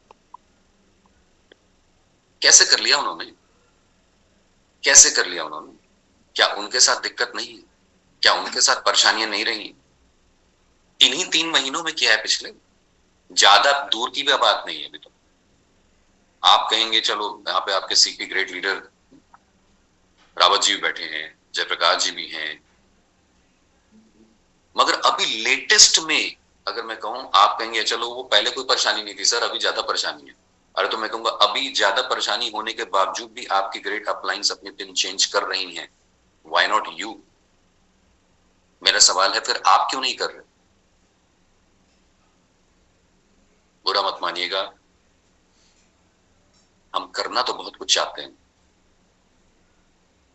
कैसे कर लिया उन्होंने? कैसे कर लिया उन्होंने? क्या उनके साथ दिक्कत नहीं है? क्या उनके साथ परेशानियां नहीं रही? इन्हीं 3 महीनों में किया है। पिछले ज्यादा दूर की भी बात नहीं है। अभी तो आप कहेंगे चलो यहाँ पे आपके CP great leader Rawat ji भी बैठे हैं, जयप्रकाश जी भी हैं, मगर अभी लेटेस्ट में अगर मैं कहूं, आप कहेंगे चलो वो पहले कोई परेशानी नहीं थी सर, अभी ज्यादा परेशानी है। अरे तो मैं कहूंगा अभी ज्यादा परेशानी होने के बावजूद भी आपकी ग्रेट अपलाइंस अपनी पिन चेंज कर रही हैं। Why not you? मेरा सवाल है, फिर आप क्यों नहीं कर रहे? बुरा मत मानिएगा, हम करना तो बहुत कुछ चाहते हैं,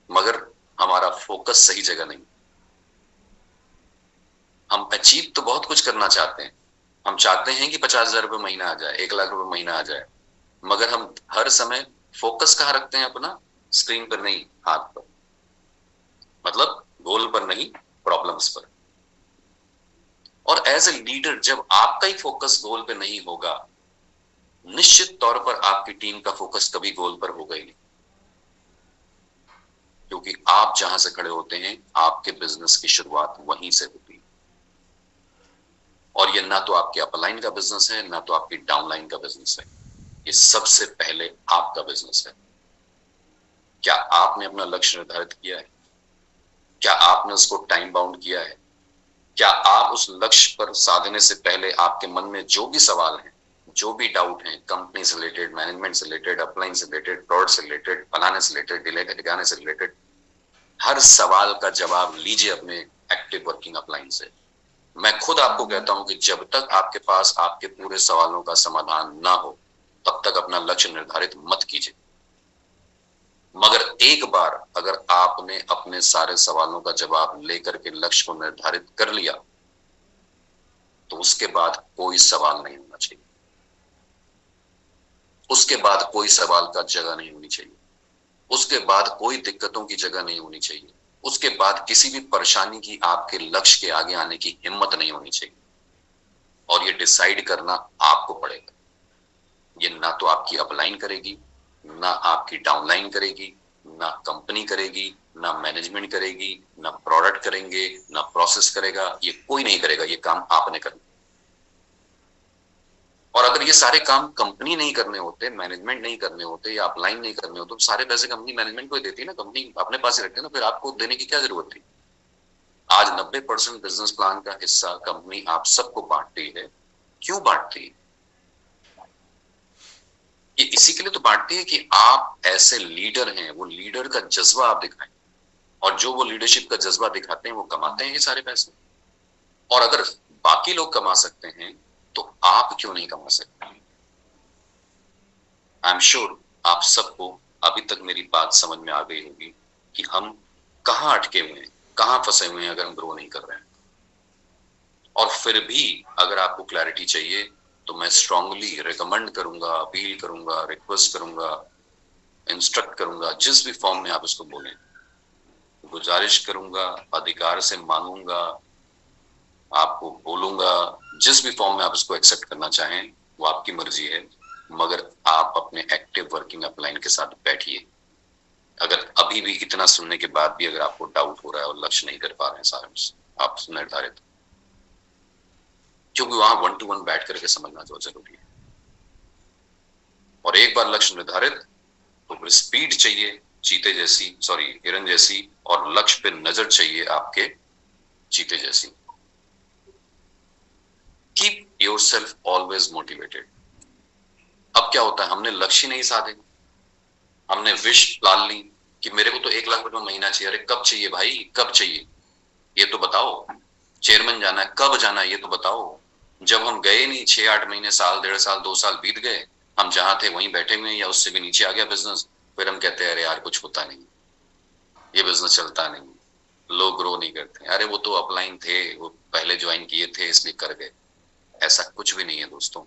मगर हमारा फोकस सही जगह नहीं। हम अचीव तो बहुत कुछ करना चाहते हैं। हम चाहते हैं कि 50,000 रुपये महीना आ जाए, 1 लाख रुपए महीना आ जाए, मगर हम हर समय फोकस कहां रखते हैं अपना? स्क्रीन पर नहीं, हाथ पर। मतलब गोल पर नहीं, प्रॉब्लम्स पर। और एज ए लीडर जब आपका ही फोकस गोल पे नहीं होगा, निश्चित तौर पर आपकी टीम का फोकस कभी गोल पर होगा ही नहीं। क्योंकि आप जहां से खड़े होते हैं, आपके बिजनेस की शुरुआत वहीं से होती है। और ये ना तो आपके अपलाइन का बिजनेस है, ना तो आपकी डाउनलाइन का बिजनेस है। ये सबसे पहले आपका बिजनेस है। क्या आपने अपना लक्ष्य निर्धारित किया है? क्या आपने उसको टाइम बाउंड किया है? क्या आप उस लक्ष्य पर साधने से पहले आपके मन में जो भी सवाल हैं, जो भी डाउट हैं, कंपनी से रिलेटेड, मैनेजमेंट से रिलेटेड, अपलाइन से रिलेटेड, प्रोडक्ट से रिलेटेड, बनाने से रिलेटेड, डिले से रिलेटेड, हर सवाल का जवाब लीजिए अपने एक्टिव वर्किंग अपलाइन से। मैं खुद आपको कहता हूं कि जब तक आपके पास आपके पूरे सवालों का समाधान ना हो, तब तक अपना लक्ष्य निर्धारित मत कीजिए। मगर एक बार अगर आपने अपने सारे सवालों का जवाब लेकर के लक्ष्य को निर्धारित कर लिया तो उसके बाद कोई सवाल नहीं होना चाहिए, उसके बाद कोई सवाल का जगह नहीं होनी चाहिए, उसके बाद कोई दिक्कतों की जगह नहीं होनी चाहिए, उसके बाद किसी भी परेशानी की आपके लक्ष्य के आगे आने की हिम्मत नहीं होनी चाहिए। और ये डिसाइड करना आपको पड़ेगा। ये ना तो आपकी अपलाइन करेगी, ना आपकी डाउनलाइन करेगी, ना कंपनी करेगी, ना मैनेजमेंट करेगी, ना प्रोडक्ट करेंगे, ना प्रोसेस करेगा, ये कोई नहीं करेगा। ये काम आपने करना। और अगर ये सारे काम कंपनी नहीं करने होते, मैनेजमेंट नहीं करने होते या अपलाइन नहीं करने होते, तो सारे पैसे कंपनी मैनेजमेंट को ही देती है ना, कंपनी अपने पास ही रखती है ना, फिर आपको देने की क्या जरूरत थी। आज 90% बिजनेस प्लान का हिस्सा कंपनी आप सबको बांटती है। क्यों बांटती है? ये इसी के लिए तो बांटती है कि आप ऐसे लीडर हैं, वो लीडर का जज्बा आप दिखाएं, और जो वो लीडरशिप का जज्बा दिखाते हैं वो कमाते हैं ये सारे पैसे। और अगर बाकी लोग कमा सकते हैं तो आप क्यों नहीं कमा सकते? आई एम श्योर आप सबको अभी तक मेरी बात समझ में आ गई होगी कि हम कहां अटके हुए हैं, कहां फंसे हुए हैं अगर हम ग्रो नहीं कर रहे हैं। और फिर भी अगर आपको क्लैरिटी चाहिए तो मैं स्ट्रांगली रिकमेंड करूंगा, अपील करूंगा, रिक्वेस्ट करूंगा, इंस्ट्रक्ट करूंगा, जिस भी फॉर्म में आप इसको बोलें, गुजारिश करूंगा, अधिकार से मांगूंगा, आपको बोलूंगा, जिस भी फॉर्म में आप इसको एक्सेप्ट करना चाहें वो आपकी मर्जी है। मगर आप अपने एक्टिव वर्किंग अपलाइन के साथ बैठिए। अगर अभी भी इतना सुनने के बाद भी अगर आपको डाउट हो रहा है और लक्ष्य नहीं कर पा रहे हैं सारे आप निर्धारित, क्योंकि वहां 1-to-1 बैठ करके समझना जो जरूरी है। और एक बार लक्ष्य निर्धारित तो फिर स्पीड चाहिए चीते जैसी, सॉरी हिरन जैसी, और लक्ष्य पे नजर चाहिए आपके चीते जैसी। Keep your self always motivated. अब क्या होता है, हमने लक्ष्य नहीं साधे, हमने विश प्लान ली कि मेरे को तो 1 लाख रुपए महीना चाहिए। अरे कब चाहिए भाई, कब चाहिए ये तो बताओ। चेयरमैन जाना है, कब जाना है ये तो बताओ। जब हम गए नहीं, 6-8 महीने, साल, 1.5 साल, 2 साल बीत गए, हम जहां थे वहीं बैठे हुए या उससे भी नीचे आ गया बिजनेस, फिर हम कहते हैं अरे यार कुछ होता नहीं, ये बिजनेस चलता नहीं, लोग ग्रो नहीं करते। अरे वो तो अपलाइन थे, वो पहले ज्वाइन किए थे इसलिए कर गए। ऐसा कुछ भी नहीं है दोस्तों।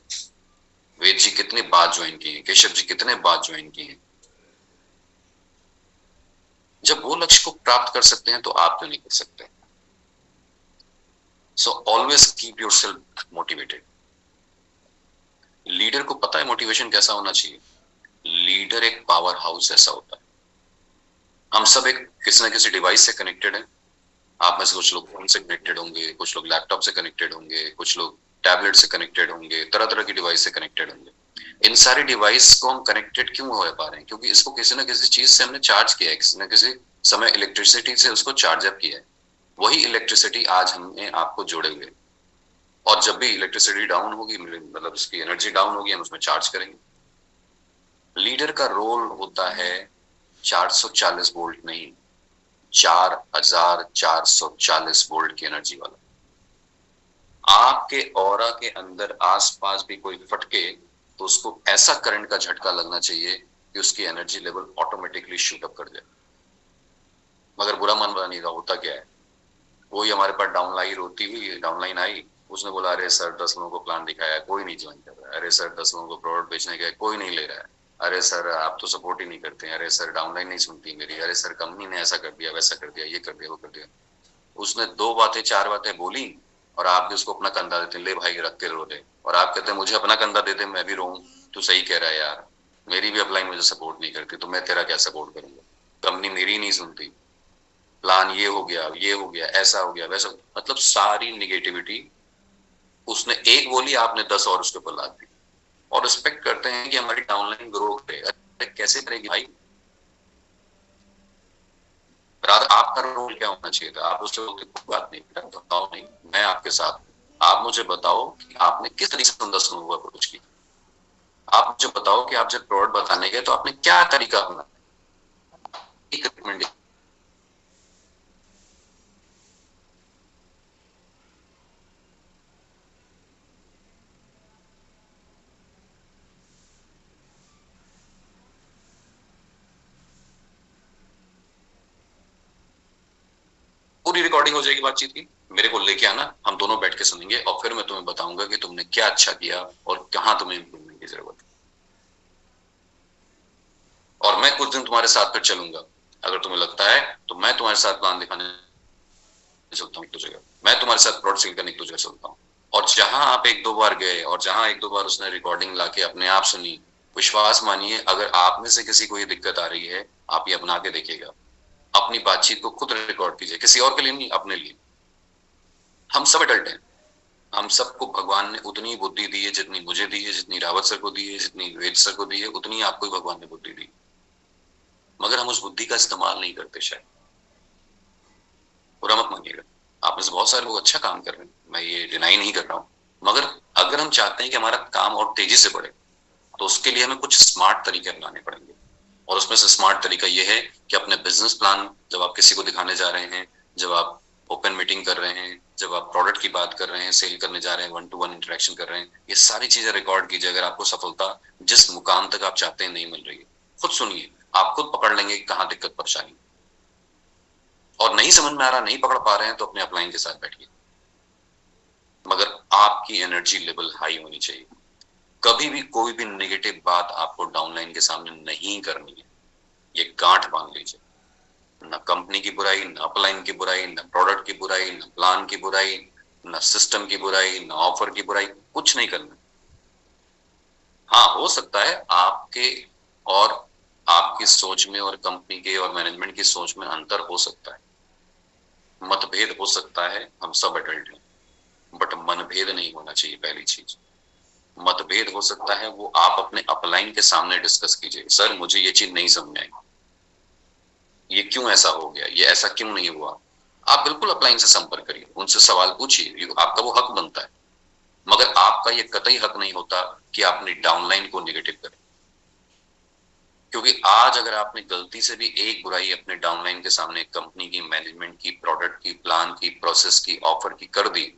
वेद जी कितने बाद ज्वाइन किए, केशव जी कितने बाद ज्वाइन किए। जब वो लक्ष्य को प्राप्त कर सकते हैं तो आप क्यों नहीं कर सकते? So always keep your self motivated. Leader को पता है मोटिवेशन कैसा होना चाहिए। लीडर एक पावर हाउस ऐसा होता है। हम सब एक किसी ना किसी डिवाइस से कनेक्टेड है। आप में से कुछ लोग फोन से कनेक्टेड होंगे, कुछ लोग लैपटॉप से कनेक्टेड होंगे, कुछ लोग टैबलेट से कनेक्टेड होंगे, तरह तरह की डिवाइस से कनेक्टेड होंगे। इन सारी डिवाइस को हम कनेक्टेड क्यों हो पा रहे हैं? क्योंकि इसको किसी ना किसी चीज से हमने चार्ज किया है, किसी ना किसी समय इलेक्ट्रिसिटी से उसको चार्ज अप किया है। वही इलेक्ट्रिसिटी आज हमने आपको जोड़े हुए। और जब भी इलेक्ट्रिसिटी डाउन होगी, मतलब उसकी एनर्जी डाउन होगी, हम उसमें चार्ज करेंगे। लीडर का रोल होता है 440 वोल्ट नहीं, 4440 वोल्ट की एनर्जी वाला। आपके ऑरा के अंदर आसपास भी कोई फटके तो उसको ऐसा करंट का झटका लगना चाहिए कि उसकी energy level automatically shoot up कर जाए। मगर बुरा मन नहीं का होता क्या है, वही हमारे पास डाउनलाइन होती हुई, डाउनलाइन आई, उसने बोला अरे सर 10 लोगों को प्लान दिखाया है, कोई नहीं ज्वाइन कर रहा है। अरे सर 10 लोगों को प्रोडक्ट बेचने गए, कोई नहीं ले रहा है। अरे सर आप तो सपोर्ट ही नहीं करते हैं। अरे सर डाउनलाइन नहीं सुनती मेरी। अरे सर कंपनी ने ऐसा कर दिया, वैसा कर दिया, ये कर दिया, वो कर दिया। उसने 2 बातें 4 बातें बोली और आप भी उसको अपना कंधा देते, ले भाई रख के रो दे। और आप कहते हैं मुझे अपना कंधा दे दे, मैं भी रोऊं। तू सही कह रहा है यार, मेरी भी अपलाइन मुझे सपोर्ट नहीं करती, तो मैं तेरा क्या सपोर्ट करूंगा। कंपनी मेरी नहीं सुनती, प्लान ये हो गया, ये हो गया, ऐसा हो गया, वैसा। मतलब सारी निगेटिविटी उसने एक बोली, आपने 10 और उसके ऊपर लाद दी। और रिस्पेक्ट करते हैं कि हमारी डाउनलाइन ग्रो करे। अरे कैसे करेगी भाई? रात आपका रोल क्या होना चाहिए था? आप उससे बोलते कोई बात नहीं, बताओ नहीं, मैं आपके साथ। आप मुझे बताओ कि आपने किस तरीके से 10 लोगों को अप्रोच की। आप मुझे बताओ कि आप जब प्रोडक्ट बताने गए तो आपने क्या तरीका अपना, एक recommendation। पूरी रिकॉर्डिंग हो जाएगी बातचीत की, मेरे को लेके आना, हम दोनों बैठ के सुनेंगे और फिर मैं तुम्हें बताऊंगा कि तुमने क्या अच्छा किया और कहाँ तुम्हें इम्प्रूवमेंट की जरूरत है। और मैं कुछ दिन तुम्हारे साथ फिर चलूंगा, अगर तुम्हें लगता है तो मैं तुम्हारे साथ प्लान दिखाने चलता हूँ एक दो जगह, मैं तुम्हारे साथ प्रोडक्ट सेल करने की दो जगह चलता हूँ। और जहां आप एक दो बार गए और जहां एक दो बार उसने रिकॉर्डिंग लाके अपने आप सुनी, विश्वास मानिए अगर आप में से किसी को ये दिक्कत आ रही है, आप ये अपना के देखिएगा, अपनी बातचीत को खुद रिकॉर्ड कीजिए, किसी और के लिए नहीं, अपने लिए। हम सब अडल्ट हैं, हम सबको भगवान ने उतनी बुद्धि दी है जितनी मुझे दी है, जितनी रावत सर को दी है, जितनी वेद सर को दी है, उतनी आपको ही भगवान ने बुद्धि दी, मगर हम उस बुद्धि का इस्तेमाल नहीं करते शायद। बुरा मत मानिएगा, आप में से बहुत सारे लोग अच्छा काम कर रहे हैं, मैं ये डिनाई नहीं कर रहा हूँ, मगर अगर हम चाहते हैं कि हमारा काम और तेजी से बढ़े तो उसके लिए हमें कुछ स्मार्ट तरीके अपनाने पड़ेंगे। और उसमें से स्मार्ट तरीका ये है कि अपने बिजनेस प्लान जब आप किसी को दिखाने जा रहे हैं, जब आप ओपन मीटिंग कर रहे हैं, जब आप प्रोडक्ट की बात कर रहे हैं, सेल करने जा रहे हैं, 1-to-1 इंटरेक्शन कर रहे हैं, ये सारी चीजें रिकॉर्ड कीजिए। अगर आपको सफलता जिस मुकाम तक आप चाहते हैं नहीं मिल रही है, खुद सुनिए, आप खुद पकड़ लेंगे कहाँ दिक्कत परेशानी, और नहीं समझ में आ रहा, नहीं पकड़ पा रहे हैं तो अपने अपलाइन के साथ बैठिए, मगर आपकी एनर्जी लेवल हाई होनी चाहिए। कभी भी कोई भी नेगेटिव बात आपको डाउनलाइन के सामने नहीं करनी है, ये गांठ बांध लीजिए। ना कंपनी की बुराई, ना अपलाइन की बुराई, ना प्रोडक्ट की बुराई, ना प्लान की बुराई, ना सिस्टम की बुराई, ना ऑफर की बुराई, कुछ नहीं करना। हाँ, हो सकता है आपके और आपकी सोच में और कंपनी के और मैनेजमेंट की सोच में अंतर हो सकता है, मतभेद हो सकता है, हम सब एडल्ट हैं, बट मनभेद नहीं होना चाहिए। पहली चीज, मतभेद हो सकता है वो आप अपने अपलाइन के सामने डिस्कस कीजिए, सर मुझे ये चीज नहीं समझ आई, ये क्यों ऐसा हो गया, ये ऐसा क्यों नहीं हुआ। आप बिल्कुल अपलाइन से संपर्क करिए, उनसे सवाल पूछिए, आपका वो हक बनता है, मगर आपका ये कतई हक नहीं होता कि आप अपनी डाउनलाइन को निगेटिव करें। क्योंकि आज अगर आपने गलती से भी एक बुराई अपने डाउनलाइन के सामने कंपनी की, मैनेजमेंट की, प्रोडक्ट की, प्लान की, प्रोसेस की, ऑफर की कर दी,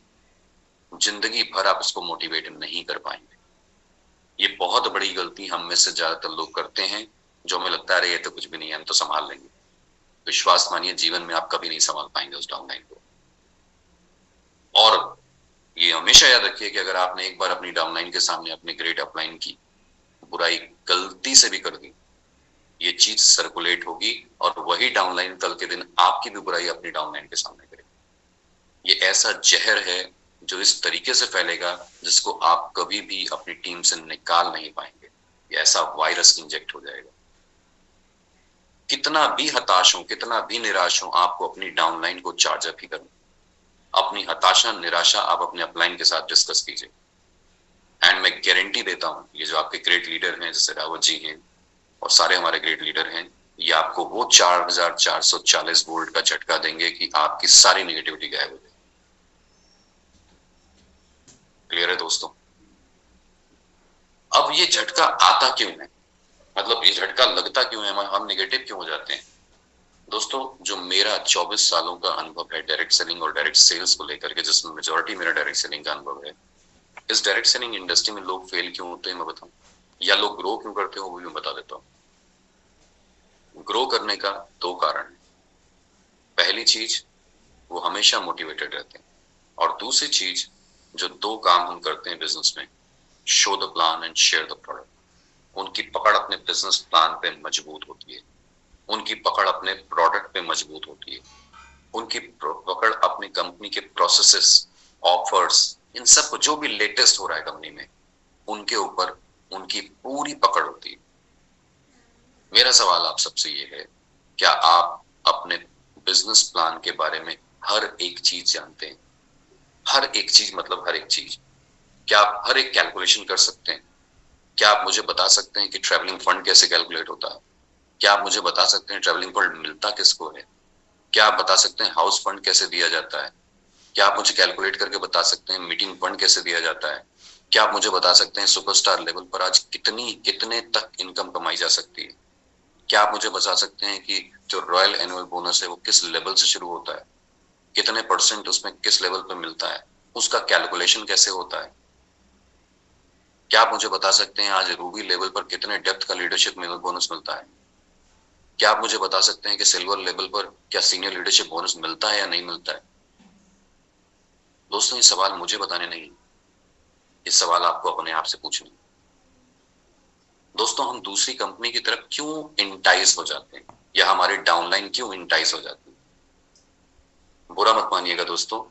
जिंदगी भर आप उसको मोटिवेट नहीं कर पाएंगे। ये बहुत बड़ी गलती हम में से ज्यादातर लोग करते हैं, जो हमें लगता है अरे ये तो कुछ भी नहीं है, हम तो संभाल लेंगे। विश्वास मानिए जीवन में आप कभी नहीं संभाल पाएंगे उस डाउनलाइन को। और ये हमेशा याद रखिए कि अगर आपने एक बार अपनी डाउनलाइन के सामने अपने ग्रेट अपलाइन की बुराई गलती से भी कर दी, ये चीज सर्कुलेट होगी और वही डाउनलाइन कल के दिन आपकी भी बुराई अपनी डाउनलाइन के सामने करेगी। ये ऐसा जहर है जो इस तरीके से फैलेगा जिसको आप कभी भी अपनी टीम से निकाल नहीं पाएंगे। ये ऐसा वायरस इंजेक्ट हो जाएगा। कितना भी हताश हो, कितना भी निराश हो, आपको अपनी डाउनलाइन को चार्ज अप ही करना। अपनी हताशा, निराशा आप अपने अपलाइन के साथ डिस्कस कीजिए। एंड मैं गारंटी देता हूं, ये जो आपके ग्रेट लीडर हैं, जैसे रावत जी हैं और सारे हमारे ग्रेट लीडर हैं, ये आपको वो 4440 वोल्ट का झटका देंगे कि आपकी सारी नेगेटिविटी गायब हो जाएगी। क्लियर है दोस्तों? अब ये झटका आता क्यों है, मतलब ये झटका लगता क्यों है, हम नेगेटिव क्यों हो जाते हैं? दोस्तों, जो मेरा 24 सालों का अनुभव है डायरेक्ट सेलिंग और डायरेक्ट सेल्स को लेकर के, जिसमें मेजॉरिटी मेरा डायरेक्ट सेलिंग का अनुभव है, इस डायरेक्ट सेलिंग इंडस्ट्री में लोग फेल क्यों होते हैं मैं बताऊं, या लोग ग्रो क्यों करते हैं वो भी मैं बता देता हूँ। ग्रो करने का दो कारण है। पहली चीज, वो हमेशा मोटिवेटेड रहते हैं, और दूसरी चीज, जो दो काम हम करते हैं बिजनेस में, show the plan and share the product. उनकी पकड़ अपने बिजनेस प्लान पे मजबूत होती है, उनकी पकड़ अपने प्रोडक्ट पे मजबूत होती है, उनकी पकड़ अपनी कंपनी के प्रोसेसेस, ऑफर्स, इन सब को जो भी लेटेस्ट हो रहा है कंपनी में, उनके ऊपर उनकी पूरी पकड़ होती है। मेरा सवाल आप सबसे ये है, क्या आप अपने बिजनेस प्लान के बारे में हर एक चीज जानते हैं? हर एक चीज मतलब हर एक चीज। क्या आप हर एक कैलकुलेशन कर सकते हैं? क्या आप मुझे बता सकते हैं कि ट्रैवलिंग फंड कैसे कैलकुलेट होता है? क्या आप मुझे बता सकते हैं ट्रैवलिंग फंड मिलता किसको है? क्या आप बता सकते हैं हाउस फंड कैसे दिया जाता है? क्या आप मुझे कैलकुलेट करके बता सकते हैं मीटिंग फंड कैसे दिया जाता है? क्या आप मुझे बता सकते हैं सुपरस्टार लेवल पर आज कितने तक इनकम कमाई जा सकती है? क्या आप मुझे बता सकते हैं कि जो रॉयल एनुअल बोनस है वो किस लेवल से शुरू होता है, कितने % उसमें किस लेवल पर मिलता है, उसका कैलकुलेशन कैसे होता है? क्या आप मुझे बता सकते हैं आज रूबी लेवल पर कितने डेप्थ का लीडरशिप बोनस मिलता है? क्या आप मुझे बता सकते हैं कि सिल्वर लेवल पर क्या सीनियर लीडरशिप बोनस मिलता है या नहीं मिलता है? दोस्तों ये सवाल मुझे बताने नहीं, ये सवाल आपको अपने आप से पूछना। दोस्तों हम दूसरी कंपनी की तरफ क्यों इंटाइज हो जाते हैं, या हमारे डाउनलाइन क्यों इंटाइज हो जाती है? बुरा मत मानिएगा दोस्तों,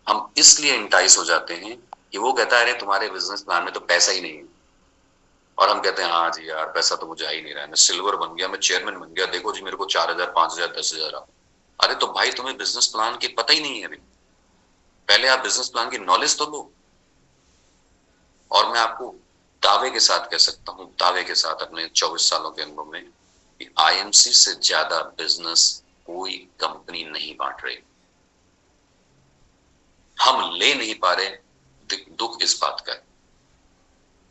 हम इसलिए इंटाइज हो जाते हैं कि वो कहता है अरे तुम्हारे बिजनेस प्लान में तो पैसा ही नहीं है, और हम कहते हैं हाँ जी यार पैसा तो मुझे आ ही नहीं रहा है, मैं सिल्वर बन गया, मैं चेयरमैन बन गया, देखो जी मेरे को 4,000 5,000 10,000 आ। अरे तो भाई तुम्हें बिजनेस प्लान की पता ही नहीं है अभी, पहले आप बिजनेस प्लान की नॉलेज तो लो। और मैं आपको दावे के साथ कह सकता हूं, दावे के साथ अपने 24 सालों के अनुभव में, कि आईएमसी से ज्यादा बिजनेस कोई कंपनी नहीं बांट रही। हम ले नहीं पा रहे, दुख इस बात का है।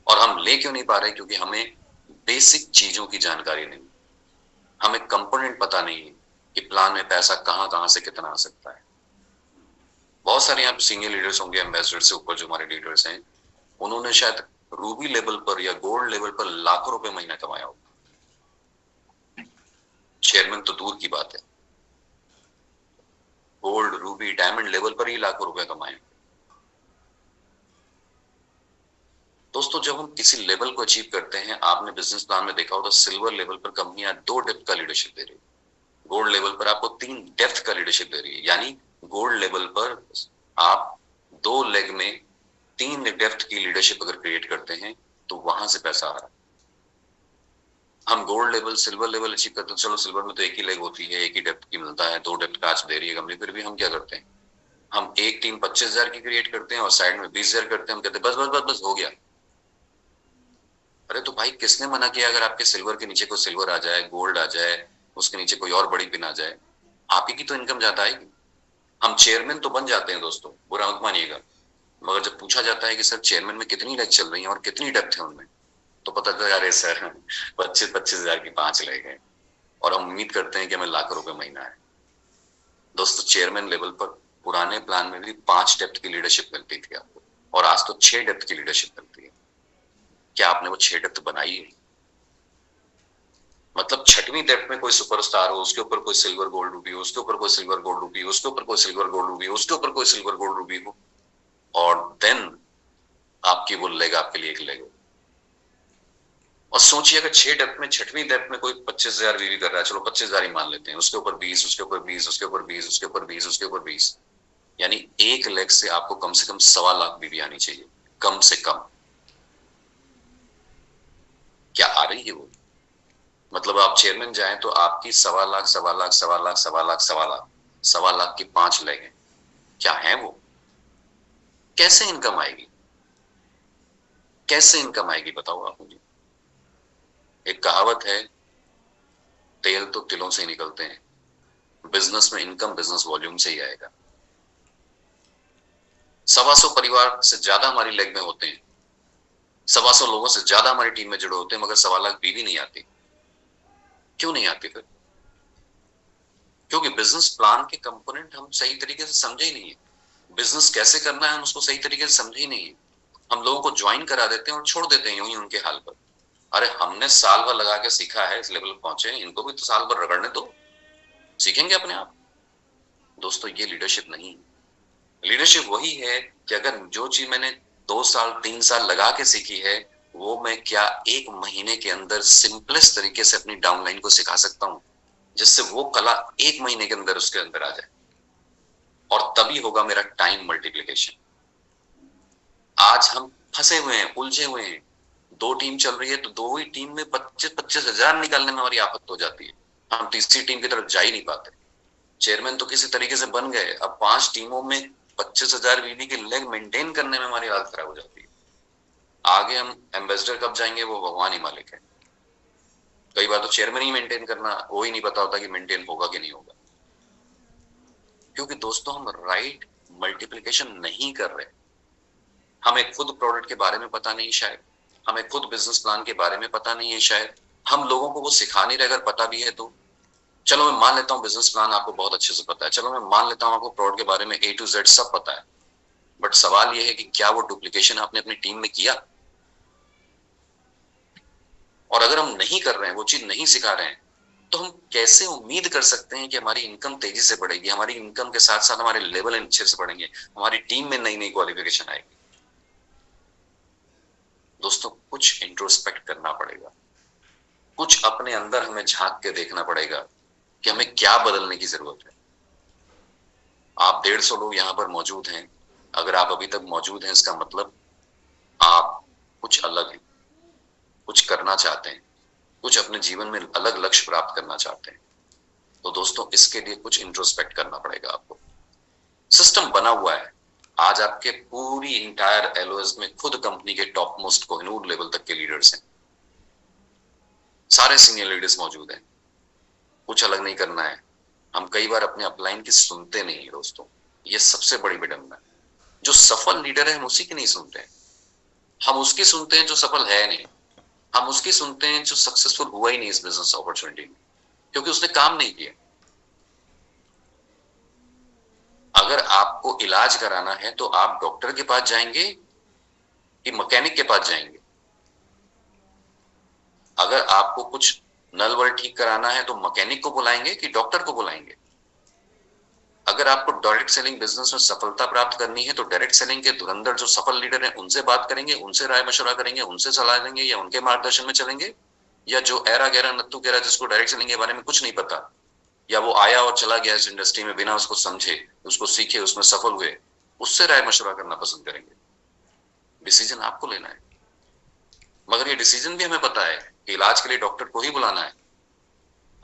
और हम ले क्यों नहीं पा रहे? क्योंकि हमें बेसिक चीजों की जानकारी नहीं, हमें कंपोनेंट पता नहीं है कि प्लान में पैसा कहां कहां से कितना आ सकता है। बहुत सारे यहाँ पे सीनियर लीडर्स होंगे, एम्बेसडर से ऊपर जो हमारे लीडर्स हैं, उन्होंने शायद रूबी लेवल पर या गोल्ड लेवल पर लाखों रुपए महीना कमाया हो। चेयरमैन तो दूर की बात है, गोल्ड रूबी डायमंड लेवल पर ही लाखों रुपए कमाए। दोस्तों जब हम किसी लेवल को अचीव करते हैं, आपने बिजनेस प्लान में देखा होगा सिल्वर लेवल पर कंपनियां 2 डेप्थ का लीडरशिप दे रही है, गोल्ड लेवल पर आपको 3 डेप्थ का लीडरशिप दे रही है। यानी गोल्ड लेवल पर आप 2 लेग में 3 डेप्थ की लीडरशिप अगर क्रिएट करते हैं तो वहां से पैसा आ रहा है। हम gold level silver level achieve करते हैं, चलो सिल्वर में तो एक ही लेग होती है, एक ही डेप्थ की मिलता है, 2 डेप्थ का आज दे रही है कंपनी, फिर भी हम क्या करते हैं, हम एक टीम 25,000 की क्रिएट करते हैं और साइड में 20,000 करते हैं, हम कहते हैं बस बस बस बस हो गया। अरे तो भाई किसने मना किया अगर आपके सिल्वर के नीचे कोई सिल्वर आ जाए, गोल्ड आ जाए, उसके नीचे कोई और बड़ी पिन आ जाए, आप ही की तो इनकम ज्यादा आएगी। हम चेयरमैन तो बन जाते हैं दोस्तों, बुरा मत मानिएगा, मगर जब पूछा जाता है कि सर चेयरमैन में कितनी लेग चल रही है और कितनी डेप्थ है उनमें, तो पता चला यार सर 25,000 की 5 लेग है, और हम उम्मीद करते हैं कि हमें लाखों रुपए महीना है। दोस्तों चेयरमैन लेवल पर पुराने प्लान में भी 5 डेप्थ की लीडरशिप मिलती थी आपको, और आज तो 6 डेप्थ की लीडरशिप मिलती है। क्या आपने वो 6 डेप्थ बनाई है? मतलब 6वीं डेप्थ में कोई सुपरस्टार हो, उसके ऊपर कोई सिल्वर गोल्ड रूबी हो, उसके ऊपर कोई सिल्वर गोल्ड रूबी हो, उसके ऊपर कोई सिल्वर गोल्ड रूबी हो, उसके ऊपर कोई सिल्वर गोल्ड रूबी हो, और देन आपकी वो लेग आपके लिए एक लेग हो। और सोचिए अगर 6 डेप्थ में 6वीं डेप्थ में कोई 25,000 बीवी कर रहा है, चलो 25,000 ही मान लेते हैं, उसके ऊपर 20, उसके ऊपर 20, उसके ऊपर 20, उसके ऊपर 20, उसके ऊपर 20, यानी एक लेग से आपको कम से कम 1.25 लाख बीवी आनी चाहिए, कम से कम। क्या आ रही है वो? मतलब आप चेयरमैन जाए तो आपकी 1.25 लाख 1.25 लाख 1.25 लाख 1.25 लाख 1.25 लाख 1.25 लाख की 5 लेग है। क्या है वो? कैसे इनकम आएगी? कैसे इनकम आएगी बताओ आप मुझे। एक कहावत है, तेल तो तिलों से ही निकलते हैं, बिजनेस में इनकम बिजनेस वॉल्यूम से ही आएगा। 125 परिवार से ज्यादा हमारी लेग में होते हैं, 125 लोगों से ज्यादा हमारी टीम में जुड़े होते हैं, मगर 1.25 लाख बीवी नहीं आती। क्यों नहीं आती फिर? क्योंकि बिजनेस प्लान के कंपोनेंट हम सही तरीके से समझे ही नहीं है, बिजनेस कैसे करना है हम उसको सही तरीके से समझे ही नहीं है। हम लोगों को ज्वाइन करा देते हैं और छोड़ देते हैं यूं ही उनके हाल पर। अरे हमने साल भर लगा के सीखा है, इस लेवल पर पहुंचे, इनको भी तो साल भर रगड़ने दो, सीखेंगे अपने आप। दोस्तों ये लीडरशिप नहीं है। लीडरशिप वही है कि अगर जो चीज मैंने 2 साल 3 साल लगा के सीखी है, वो मैं क्या 1 महीने के अंदर सिंपलेस्ट तरीके से अपनी डाउनलाइन को सिखा सकता हूं, जिससे वो कला 1 महीने के अंदर उसके अंदर आ जाए, और तभी होगा मेरा टाइम मल्टीप्लिकेशन। आज हम फंसे हुए हैं, उलझे हुए हैं, 2 टीम चल रही है तो 2 ही टीम में 25,000 निकालने में हमारी आफत हो जाती है, हम तीसरी टीम की तरफ जा ही नहीं पाते। चेयरमैन तो किसी तरीके से बन गए, अब 5 टीमों में 25,000 वीवी की लेग मेंटेन करने में हमारी हालत खराब हो जाती है। आगे हम एम्बेसडर कब जाएंगे वो भगवान ही मालिक है। कई बार तो चेयरमैन ही मेंटेन करना, वो ही नहीं पता होता कि मेंटेन होगा कि नहीं होगा, क्योंकि दोस्तों हम राइट मल्टीप्लिकेशन नहीं कर रहे। हमें खुद प्रोडक्ट के बारे में पता नहीं, शायद हमें खुद बिजनेस प्लान के बारे में पता नहीं है, शायद हम लोगों को वो सिखा नहीं रहे। अगर पता भी है तो चलो मैं मान लेता हूँ बिजनेस प्लान आपको बहुत अच्छे से पता है, चलो मैं मान लेता हूँ आपको प्रोडक्ट के बारे में A to Z सब पता है, बट सवाल यह है कि क्या वो डुप्लीकेशन आपने अपनी टीम में किया? और अगर हम नहीं कर रहे हैं, वो चीज नहीं सिखा रहे हैं, तो हम कैसे उम्मीद कर सकते हैं कि हमारी इनकम तेजी से बढ़ेगी, हमारी इनकम के साथ साथ हमारे लेवल अच्छे से बढ़ेंगे, हमारी टीम में नई नई क्वालिफिकेशन आएगी। दोस्तों कुछ इंट्रोस्पेक्ट करना पड़ेगा, कुछ अपने अंदर हमें झांक के देखना पड़ेगा कि हमें क्या बदलने की जरूरत है। आप 150 लोग यहाँ पर मौजूद हैं, अगर आप अभी तक मौजूद हैं इसका मतलब आप कुछ अलग हैं, कुछ करना चाहते हैं, कुछ अपने जीवन में अलग लक्ष्य प्राप्त करना चाहते हैं। तो दोस्तों इसके लिए कुछ इंट्रोस्पेक्ट करना पड़ेगा आपको। सिस्टम बना हुआ है, आज आपके पूरी इंटायर एलओएस में खुद कंपनी के टॉप मोस्ट कोहिनूर लेवल तक के लीडर्स हैं, सारे सीनियर लीडर्स मौजूद हैं, कुछ अलग नहीं करना है। हम कई बार अपने अपलाइन की सुनते नहीं है दोस्तों, ये सबसे बड़ी विडंबना है। जो सफल लीडर है हम उसी की नहीं सुनते हैं, हम उसकी सुनते हैं जो सफल है नहीं, हम उसकी सुनते हैं जो सक्सेसफुल हुआ ही नहीं इस बिजनेस अपॉर्चुनिटी में, क्योंकि उसने काम नहीं किया। अगर आपको इलाज कराना है तो आप डॉक्टर के पास जाएंगे कि मैकेनिक के पास जाएंगे? अगर आपको कुछ नल वल ठीक कराना है तो मैकेनिक को बुलाएंगे कि डॉक्टर को बुलाएंगे? अगर आपको डायरेक्ट सेलिंग बिजनेस में सफलता प्राप्त करनी है तो डायरेक्ट सेलिंग के धुरंधर जो सफल लीडर हैं उनसे बात करेंगे, उनसे राय मशवरा करेंगे, उनसे सलाह देंगे, या उनके मार्गदर्शन में चलेंगे? या जो ऐरा गहरा नत्थु गहरा जिसको डायरेक्ट सेलिंग के बारे में कुछ नहीं पता, या वो आया और चला गया इस इंडस्ट्री में बिना उसको समझे, उसको सीखे, उसमें सफल हुए, उससे राय मशवरा करना पसंद करेंगे? डिसीजन आपको लेना है, मगर ये डिसीजन भी हमें पता है कि इलाज के लिए डॉक्टर को ही बुलाना है,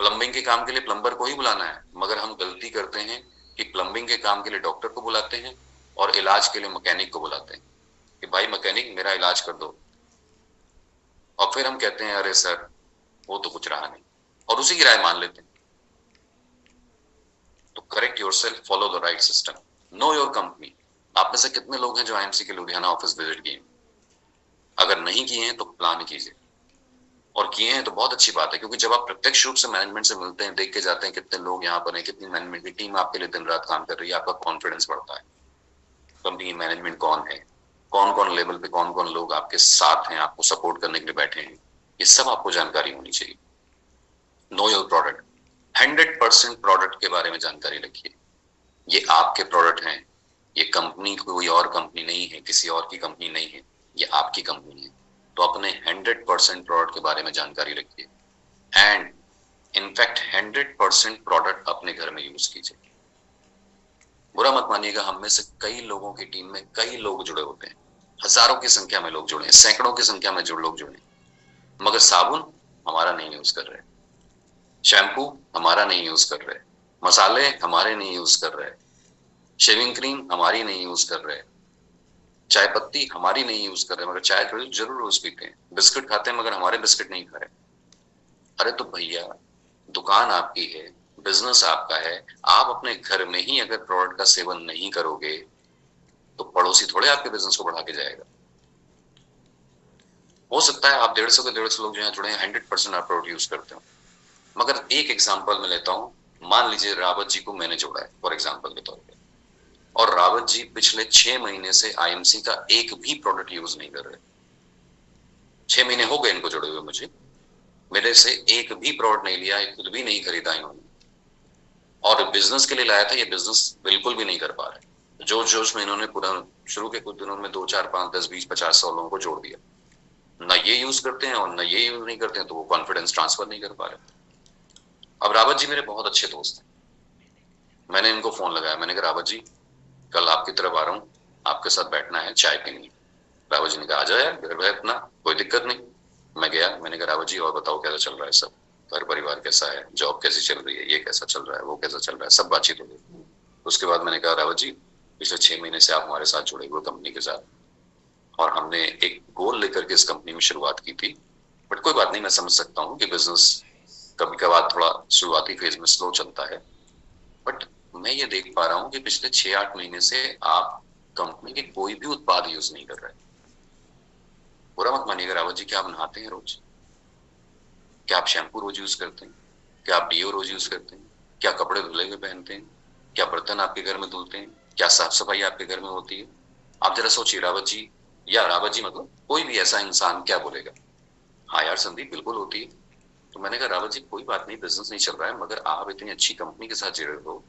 प्लम्बिंग के काम के लिए प्लम्बर को ही बुलाना है, मगर हम गलती करते हैं कि प्लम्बिंग के काम के लिए डॉक्टर को बुलाते हैं और इलाज के लिए मैकेनिक को बुलाते हैं कि भाई मैकेनिक मेरा इलाज कर दो, और फिर हम कहते हैं अरे सर वो तो कुछ रहा नहीं, और उसी की राय मान लेते हैं। तो correct yourself, follow the right system, know your company. आप में से कितने लोग हैं जो आईएमसी के लुधियाना ऑफिस विजिट किए? अगर नहीं किए हैं तो प्लान कीजिए, और किए हैं तो बहुत अच्छी बात है, क्योंकि जब आप प्रत्यक्ष रूप से मैनेजमेंट से मिलते हैं, देख के जाते हैं कितने लोग यहाँ पर हैं, कितनी मैनेजमेंट की टीम आपके लिए दिन रात काम कर रही है, आपका कॉन्फिडेंस बढ़ता है। कंपनी की मैनेजमेंट कौन है, कौन कौन लेवल पे कौन कौन लोग आपके साथ हैं, आपको सपोर्ट करने के लिए बैठे हैं, ये सब आपको जानकारी होनी चाहिए। नो योर प्रोडक्ट, 100% प्रोडक्ट के बारे में जानकारी रखिए। ये आपके प्रोडक्ट हैं, ये कंपनी कोई और कंपनी नहीं है, किसी और की कंपनी नहीं है, ये आपकी कंपनी है। तो अपने 100% प्रोडक्ट के बारे में जानकारी रखिए, एंड इनफैक्ट 100% प्रोडक्ट अपने घर में यूज कीजिए। बुरा मत मानिएगा, हम में से कई लोगों की टीम में कई लोग जुड़े होते हैं, हजारों की संख्या में लोग जुड़े हैं, सैकड़ों की संख्या में जो लोग जुड़े, मगर साबुन हमारा नहीं यूज कर रहे, शैम्पू हमारा नहीं यूज कर रहे, मसाले हमारे नहीं यूज कर रहे, शेविंग क्रीम हमारी नहीं यूज कर रहे, चाय पत्ती हमारी नहीं यूज कर रहे, मगर चाय जरूर रोज पीते हैं, बिस्किट खाते हैं मगर हमारे बिस्किट नहीं खा रहे। अरे तो भैया दुकान आपकी है, बिजनेस आपका है, आप अपने घर में ही अगर प्रोडक्ट का सेवन नहीं करोगे तो पड़ोसी थोड़े आपके बिजनेस को बढ़ा के जाएगा। हो सकता है आप 150 के 150 लोग जो यहाँ जुड़े हैं 100% आप प्रोडक्ट यूज करते हो, मगर एक एग्जाम्पल मैं लेता हूँ। मान लीजिए रावत जी को मैंने जोड़ा है फॉर एग्जाम्पल के तौर पर, और रावत जी पिछले 6 महीने से आईएमसी का एक भी प्रोडक्ट यूज नहीं कर रहे। 6 महीने हो गए इनको जुड़े हुए, मुझे मेरे से एक भी प्रोडक्ट नहीं लिया, खुद भी नहीं खरीदा इन्होंने, और बिजनेस के लिए लाया था, ये बिजनेस बिल्कुल भी नहीं कर पा रहे। जोश जोश में इन्होंने पूरा शुरू के कुछ दिनों में 2 4 5 10 20 50 100 लोगों को जोड़ दिया। ना ये यूज करते हैं और ना ये यूज नहीं करते हैं, तो वो कॉन्फिडेंस ट्रांसफर नहीं कर पा रहे। अब रावत जी मेरे बहुत अच्छे दोस्त हैं, मैंने इनको फोन लगाया, मैंने कहा रावत जी कल आपकी तरफ आ रहा हूँ, आपके साथ बैठना है, चाय पीनी है। रावत जी ने कहा आ जाओ यार, घर है अपना, कोई दिक्कत नहीं। मैं गया, मैंने कहा रावत जी और बताओ कैसा चल रहा है सब, घर परिवार कैसा है, जॉब कैसी चल रही है, ये कैसा चल रहा है, वो कैसा चल रहा है, सब बातचीत हो गई। उसके बाद मैंने कहा रावत जी पिछले 6 महीने से आप हमारे साथ जुड़े हुए कंपनी के साथ, और हमने एक गोल लेकर के इस कंपनी में शुरुआत की थी, बट कोई बात नहीं, मैं समझ सकता हूँ कि बिजनेस कभी कभार थोड़ा शुरुआती फेज में स्लो चलता है, बट मैं ये देख पा रहा हूँ कि पिछले 6-8 महीने से आप कंपनी के कोई भी उत्पाद यूज नहीं कर रहे। बुरा मत मानिएगा रावत जी, क्या आप नहाते हैं रोज? क्या आप शैम्पू रोज यूज करते हैं? क्या आप डीओ रोज यूज करते हैं? क्या कपड़े धुले हुए पहनते हैं? क्या बर्तन आपके घर में धुलते हैं? क्या साफ सफाई आपके घर में होती है? आप जरा सोचिए रावत जी, या रावत जी मतलब कोई भी ऐसा इंसान क्या बोलेगा, हाँ यार संदीप बिल्कुल होती है। तो मैंने कहा रावत जी कोई बात नहीं, बिजनेस नहीं चल रहा है, मगर आप इतनी अच्छी कंपनी के साथ जुड़े हो,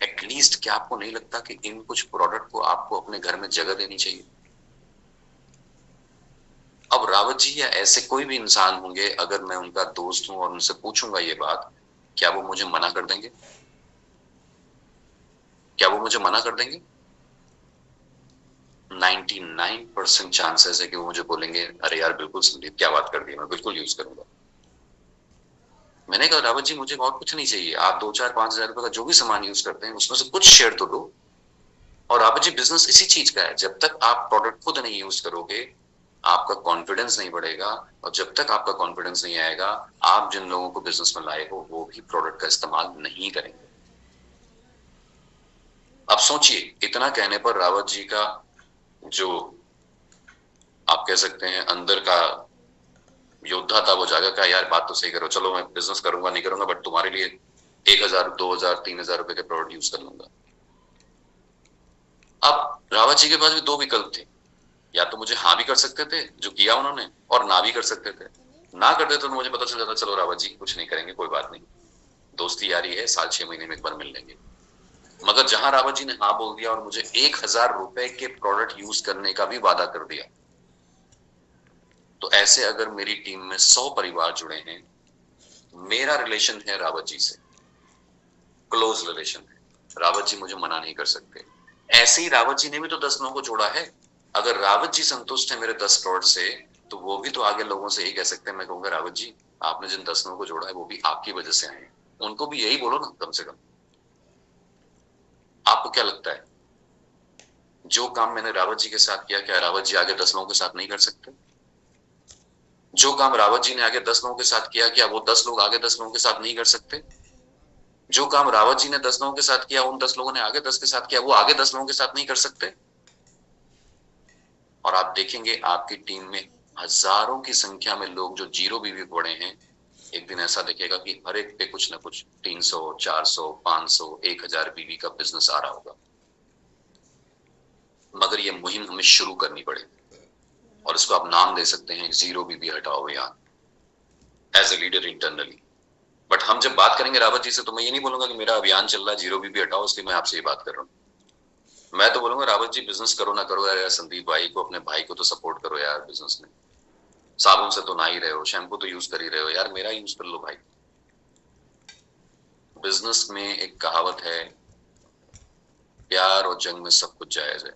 एटलीस्ट क्या आपको नहीं लगता कि इन कुछ प्रोडक्ट को आपको अपने घर में जगह देनी चाहिए? अब रावत जी या ऐसे कोई भी इंसान होंगे, अगर मैं उनका दोस्त हूं और उनसे पूछूंगा ये बात, क्या वो मुझे मना कर देंगे? क्या वो मुझे मना कर देंगे? 99% चांसेस है कि वो मुझे बोलेंगे अरे यार बिल्कुल संदीप, क्या बात कर दी, मैं बिल्कुल यूज करूंगा। मैंने कहा रावत जी मुझे और कुछ नहीं चाहिए, आप 2 4 5 हज़ार रुपए का जो भी सामान यूज करते हैं उसमें से कुछ शेयर तो दो। और रावत जी बिजनेस इसी चीज का है, जब तक आप प्रोडक्ट खुद नहीं यूज करोगे आपका कॉन्फिडेंस नहीं बढ़ेगा, और जब तक आपका कॉन्फिडेंस नहीं आएगा आप जिन लोगों को बिजनेस में लाए हो वो भी प्रोडक्ट का इस्तेमाल नहीं करेंगे। अब सोचिए, इतना कहने पर रावत जी का जो आप कह सकते हैं अंदर का योद्धा था वो जागा, का यार बात तो सही करो, चलो मैं बिजनेस करूंगा नहीं करूंगा बट तुम्हारे लिए 1,000 2,000 3,000 रुपए के प्रोडक्ट यूज कर लूंगा। अब रावत जी के पास भी दो विकल्प थे, या तो मुझे हाँ भी कर सकते थे जो किया उन्होंने, और ना भी कर सकते थे। ना करते तो मुझे पता चल जाता चलो रावत जी कुछ नहीं करेंगे, कोई बात नहीं, दोस्ती यारी है, साल 6 महीने में एक बार मिल लेंगे। मगर जहां रावत जी ने हाँ बोल दिया और मुझे 1,000 रुपए के प्रोडक्ट यूज करने का भी वादा कर दिया, तो ऐसे अगर मेरी टीम में 100 परिवार जुड़े हैं, मेरा रिलेशन है रावत जी से, क्लोज रिलेशन है, रावत जी मुझे मना नहीं कर सकते। ऐसे ही रावत जी ने भी तो 10 लोगों को जोड़ा है। अगर रावत जी संतुष्ट है मेरे 10 करोड़ से, तो वो भी तो आगे लोगों से यही कह सकते हैं। मैं कहूंगा रावत जी आपने जिन 10 लोगों को जोड़ा है वो भी आपकी वजह से आए हैं, उनको भी यही बोलो ना कम से कम। आपको क्या लगता है, जो काम मैंने रावत जी के साथ किया, क्या रावत जी आगे 10 लोगों के साथ नहीं कर सकते? जो काम रावत जी ने आगे 10 लोगों के साथ किया, क्या वो 10 लोग आगे 10 लोगों के साथ नहीं कर सकते? जो काम रावत जी ने 10 लोगों के साथ किया, उन 10 लोगों ने आगे 10 के साथ किया, वो आगे 10 लोगों के साथ नहीं कर सकते? और आप देखेंगे आपकी टीम में हजारों की संख्या में लोग जो जीरो बीवी पड़े हैं, एक दिन ऐसा दिखेगा कि हर एक पे कुछ ना कुछ 300 400 500 1,000 बीवी का बिजनेस आ रहा होगा। मगर ये मुहिम हमें शुरू करनी पड़ेगी, और इसको आप नाम दे सकते हैं जीरो बीबी हटाओ अभियान, as a leader internally. But हम जब बात करेंगे रावत जी से तो मैं ये नहीं बोलूंगा कि मेरा अभियान चल रहा है जीरो बीबी हटाओ, इसलिए मैं आपसे ये बात कर रहा हूँ। मैं तो बोलूंगा रावत जी बिजनेस करो ना करो यार, संदीप भाई को, अपने भाई को तो सपोर्ट करो यार बिजनेस में। साबुन से तो ना ही रहे हो, शैम्पू तो यूज कर ही रहे हो यार, मेरा यूज कर लो भाई। बिजनेस में एक कहावत है, प्यार और जंग में सब कुछ जायज है,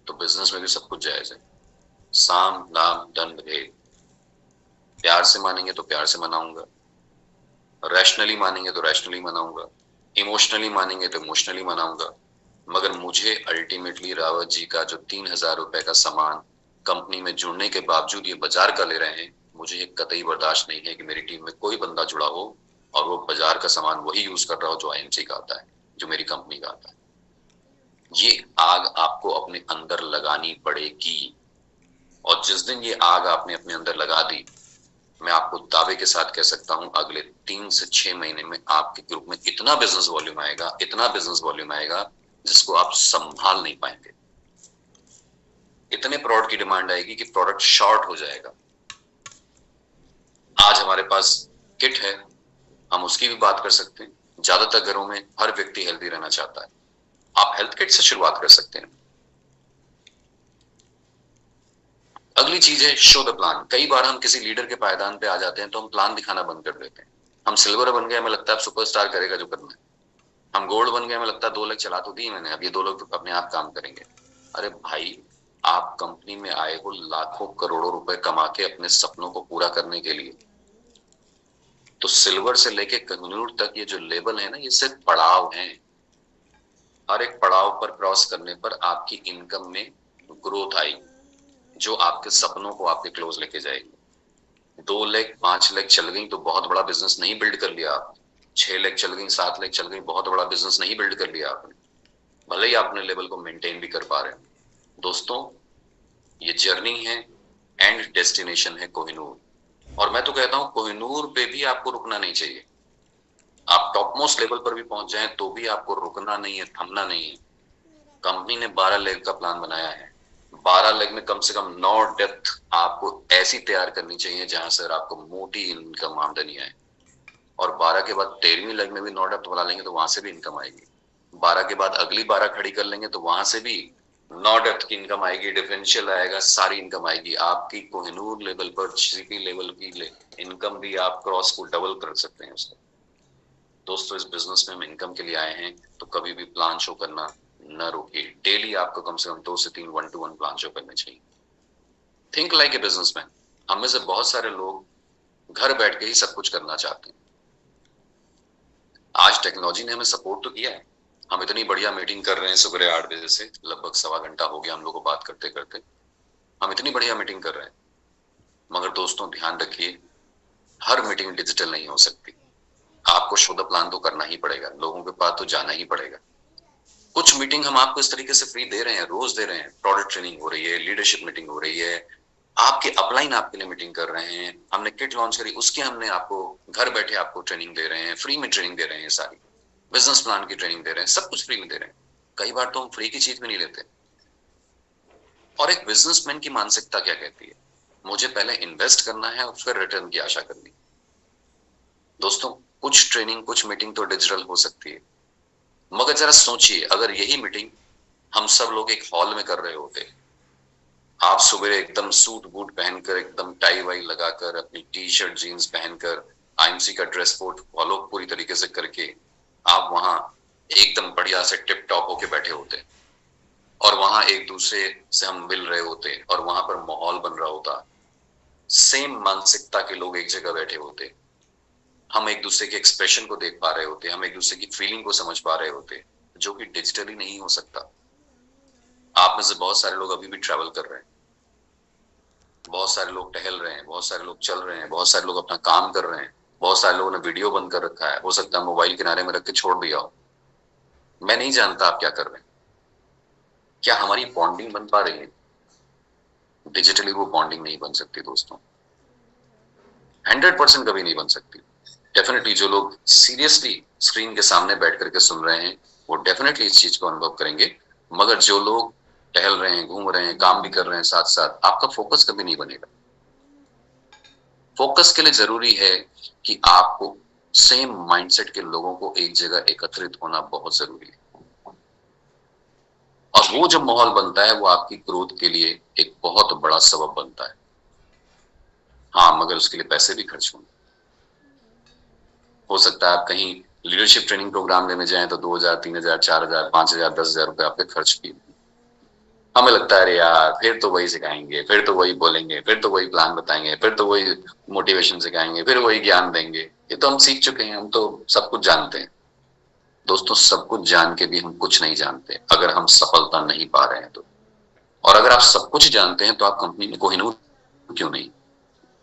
तो बिजनेस में भी सब कुछ जायज है। साम दाम दंड भेद, प्यार से मानेंगे तो प्यार से मनाऊंगा, रैशनली मानेंगे तो रैशनली मनाऊंगा, इमोशनली मानेंगे तो इमोशनली मनाऊंगा। मगर मुझे अल्टीमेटली रावत जी का जो 3,000 रुपए का सामान कंपनी में जुड़ने के बावजूद ये बाजार का ले रहे हैं, मुझे एक कतई बर्दाश्त नहीं है कि मेरी टीम में कोई बंदा जुड़ा हो और वो बाजार का सामान वही यूज कर रहा हो जो आईएमसी का आता है, जो मेरी कंपनी का आता है। ये आग आपको अपने अंदर लगानी पड़ेगी, और जिस दिन ये आग आपने अपने अंदर लगा दी, मैं आपको दावे के साथ कह सकता हूं अगले 3 से 6 महीने में आपके ग्रुप में इतना बिजनेस वॉल्यूम आएगा, इतना बिजनेस वॉल्यूम आएगा जिसको आप संभाल नहीं पाएंगे। इतने प्रोडक्ट की डिमांड आएगी कि प्रोडक्ट शॉर्ट हो जाएगा। आज हमारे पास किट है, हम उसकी भी बात कर सकते हैं। ज्यादातर घरों में हर व्यक्ति हेल्दी रहना चाहता है, आप हेल्थ किट से शुरुआत कर सकते हैं। अगली चीज है शो द प्लान। कई बार हम किसी लीडर के पायदान पे आ जाते हैं तो हम प्लान दिखाना बंद कर देते हैं। हम सिल्वर बन गए, हमें लगता है अब सुपरस्टार करेगा जो करना है। हम गोल्ड बन गए, हमें लगता है 2 लाख चला तो दी मैंने, अब ये 2 लोग अपने आप काम करेंगे। अरे भाई, आप कंपनी में आए हो लाखों करोड़ों रुपए कमा के अपने सपनों को पूरा करने के लिए, तो सिल्वर से लेके कंक्लूड तक ये जो लेवल है ना, ये सिर्फ पड़ाव है। हर एक पड़ाव पर क्रॉस करने पर आपकी इनकम में ग्रोथ आएगी जो आपके सपनों को आपके क्लोज लेके जाएगी। 2 लाख 5 लाख चल गई तो बहुत बड़ा बिजनेस नहीं बिल्ड कर लिया आपने, 6 लाख चल गई 7 लाख चल गई, बहुत बड़ा बिजनेस नहीं बिल्ड कर लिया आपने, भले ही आपने लेवल को मेंटेन भी कर पा रहे हैं। दोस्तों, ये जर्नी है, एंड डेस्टिनेशन है कोहिनूर। और मैं तो कहता हूं कोहिनूर पे भी आपको रुकना नहीं चाहिए। आप टॉप मोस्ट लेवल पर भी पहुंच जाएं तो भी आपको रुकना नहीं है, थमना नहीं है। कंपनी ने 12 लाख का प्लान बनाया है, 12 लेग में कम से कम 9 डेप्थ आपको ऐसी तैयार करनी चाहिए जहां से आपको मोटी इनकम आमदनी आए। और 12 के बाद 13वीं लेग में भी 9 डेप्थ बना लेंगे तो वहां से भी इनकम आएगी। 12 के बाद अगली 12 खड़ी कर लेंगे तो वहां से भी 9 डेप्थ की इनकम आएगी, डिफरेंशियल आएगा, सारी इनकम आएगी। आपकी कोहिनूर लेवल पर, सीपी लेवल की इनकम भी आप क्रॉस को डबल कर सकते हैं उसका। दोस्तों, इस बिजनेस में हम इनकम के लिए आए हैं तो कभी भी प्लान शो करना न रोकिए। डेली आपको कम से कम 2 से 3 1-to-1 प्लान शो करने चाहिए। Think like a businessman. हम में से बहुत सारे लोग घर बैठ के ही सब कुछ करना चाहते हैं। आज टेक्नोलॉजी ने हमें सपोर्ट तो किया है। हम इतनी बढ़िया मीटिंग कर रहे हैं सुबह 8 बजे से, लगभग 1.25 घंटा हो गया हम लोग को बात करते करते। हम इतनी बढ़िया मीटिंग कर रहे हैं, मगर दोस्तों ध्यान रखिए, हर मीटिंग डिजिटल नहीं हो सकती। आपको शो द प्लान तो करना ही पड़ेगा, लोगों के पास तो जाना ही पड़ेगा। कुछ मीटिंग हम आपको इस तरीके से फ्री दे रहे हैं, रोज दे रहे हैं। प्रोडक्ट ट्रेनिंग हो रही है, लीडरशिप मीटिंग हो रही है, आपके अपलाइन आपके लिए मीटिंग कर रहे हैं। हमने किट लॉन्च करी, उसके हमने आपको घर बैठे आपको ट्रेनिंग दे रहे हैं, फ्री में ट्रेनिंग दे रहे हैं। सारी बिजनेस प्लान की ट्रेनिंग दे रहे हैं, सब कुछ फ्री में दे रहे हैं। कई बार तो हम फ्री की चीज भी नहीं लेते। और एक बिजनेसमैन की मानसिकता क्या कहती है? मुझे पहले इन्वेस्ट करना है और फिर रिटर्न की आशा करनी। दोस्तों, कुछ ट्रेनिंग, कुछ मीटिंग तो डिजिटल हो सकती है, मगर जरा सोचिए, अगर यही मीटिंग हम सब लोग एक हॉल में कर रहे होते, आप सुबह एकदम सूट बूट पहनकर, एकदम टाई वाई लगाकर, अपनी टी शर्ट जीन्स पहनकर, आईएमसी का ड्रेस कोड फॉलो पूरी तरीके से करके आप वहां एकदम बढ़िया से टिप टॉप होके बैठे होते, और वहां एक दूसरे से हम मिल रहे होते, और वहां पर माहौल बन रहा होता, सेम मानसिकता के लोग एक जगह बैठे होते, हम एक दूसरे के एक्सप्रेशन को देख पा रहे होते, हम एक दूसरे की फीलिंग को समझ पा रहे होते, जो कि डिजिटली नहीं हो सकता। आप में से बहुत सारे लोग अभी भी ट्रैवल कर रहे हैं, बहुत सारे लोग टहल रहे हैं, बहुत सारे लोग चल रहे हैं, बहुत सारे लोग अपना काम कर रहे हैं, बहुत सारे लोगों ने वीडियो बंद कर रखा है, हो सकता है मोबाइल किनारे में रख के छोड़ दिया हो। मैं नहीं जानता आप क्या कर रहे हैं। क्या हमारी बॉन्डिंग बन पा रही है? डिजिटली वो बॉन्डिंग नहीं बन सकती दोस्तों, 100% कभी नहीं बन सकती। डेफिनेटली जो लोग सीरियसली स्क्रीन के सामने बैठ करके सुन रहे हैं वो डेफिनेटली इस चीज को अनुभव करेंगे, मगर जो लोग टहल रहे हैं, घूम रहे हैं, काम भी कर रहे हैं साथ साथ, आपका फोकस कभी नहीं बनेगा। फोकस के लिए जरूरी है कि आपको सेम माइंडसेट के लोगों को एक जगह एकत्रित होना बहुत जरूरी है। और वो जब माहौल बनता है वो आपकी ग्रोथ के लिए एक बहुत बड़ा सबब बनता है। हाँ, मगर उसके लिए पैसे भी खर्च होंगे। हो सकता है आप कहीं लीडरशिप ट्रेनिंग प्रोग्राम लेने जाएं तो 2,000, 3,000, 4,000, 5,000, 10,000 रुपए आपके खर्च किए। हमें लगता है अरे यार, फिर तो वही सिखाएंगे, फिर तो वही बोलेंगे, फिर तो वही प्लान बताएंगे, फिर तो वही मोटिवेशन सिखाएंगे, फिर वही ज्ञान देंगे। ये तो हम सीख चुके हैं, हम तो सब कुछ जानते हैं। दोस्तों, सब कुछ जान के भी हम कुछ नहीं जानते अगर हम सफलता नहीं पा रहे हैं तो। और अगर आप सब कुछ जानते हैं तो आप कंपनी में कोहिनूर क्यों नहीं?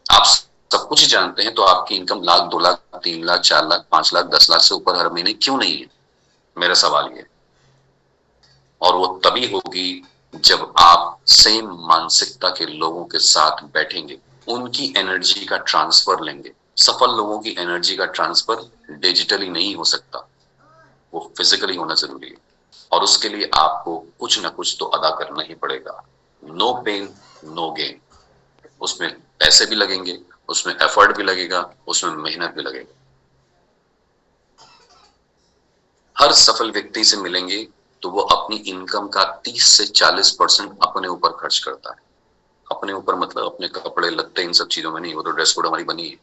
आप सब कुछ जानते हैं तो आपकी इनकम लाख, 2 लाख, 3 लाख, 4 लाख, 5 लाख, 10 लाख से ऊपर हर महीने क्यों नहीं है? मेरा सवाल ये। और वो तभी होगी जब आप सेम मानसिकता के लोगों के साथ बैठेंगे, उनकी एनर्जी का ट्रांसफर लेंगे। सफल लोगों की एनर्जी का ट्रांसफर डिजिटली नहीं हो सकता, वो फिजिकली होना जरूरी है। और उसके लिए आपको कुछ ना कुछ तो अदा करना ही पड़ेगा। No pain no gain. उसमें पैसे भी लगेंगे, उसमें एफर्ट भी लगेगा, उसमें मेहनत भी लगेगा। हर सफल व्यक्ति से मिलेंगे तो वो अपनी इनकम का 30 से 40% अपने ऊपर खर्च करता है। अपने ऊपर मतलब अपने कपड़े लत्ते इन सब चीजों में नहीं, वो तो ड्रेस कोड हमारी बनी है।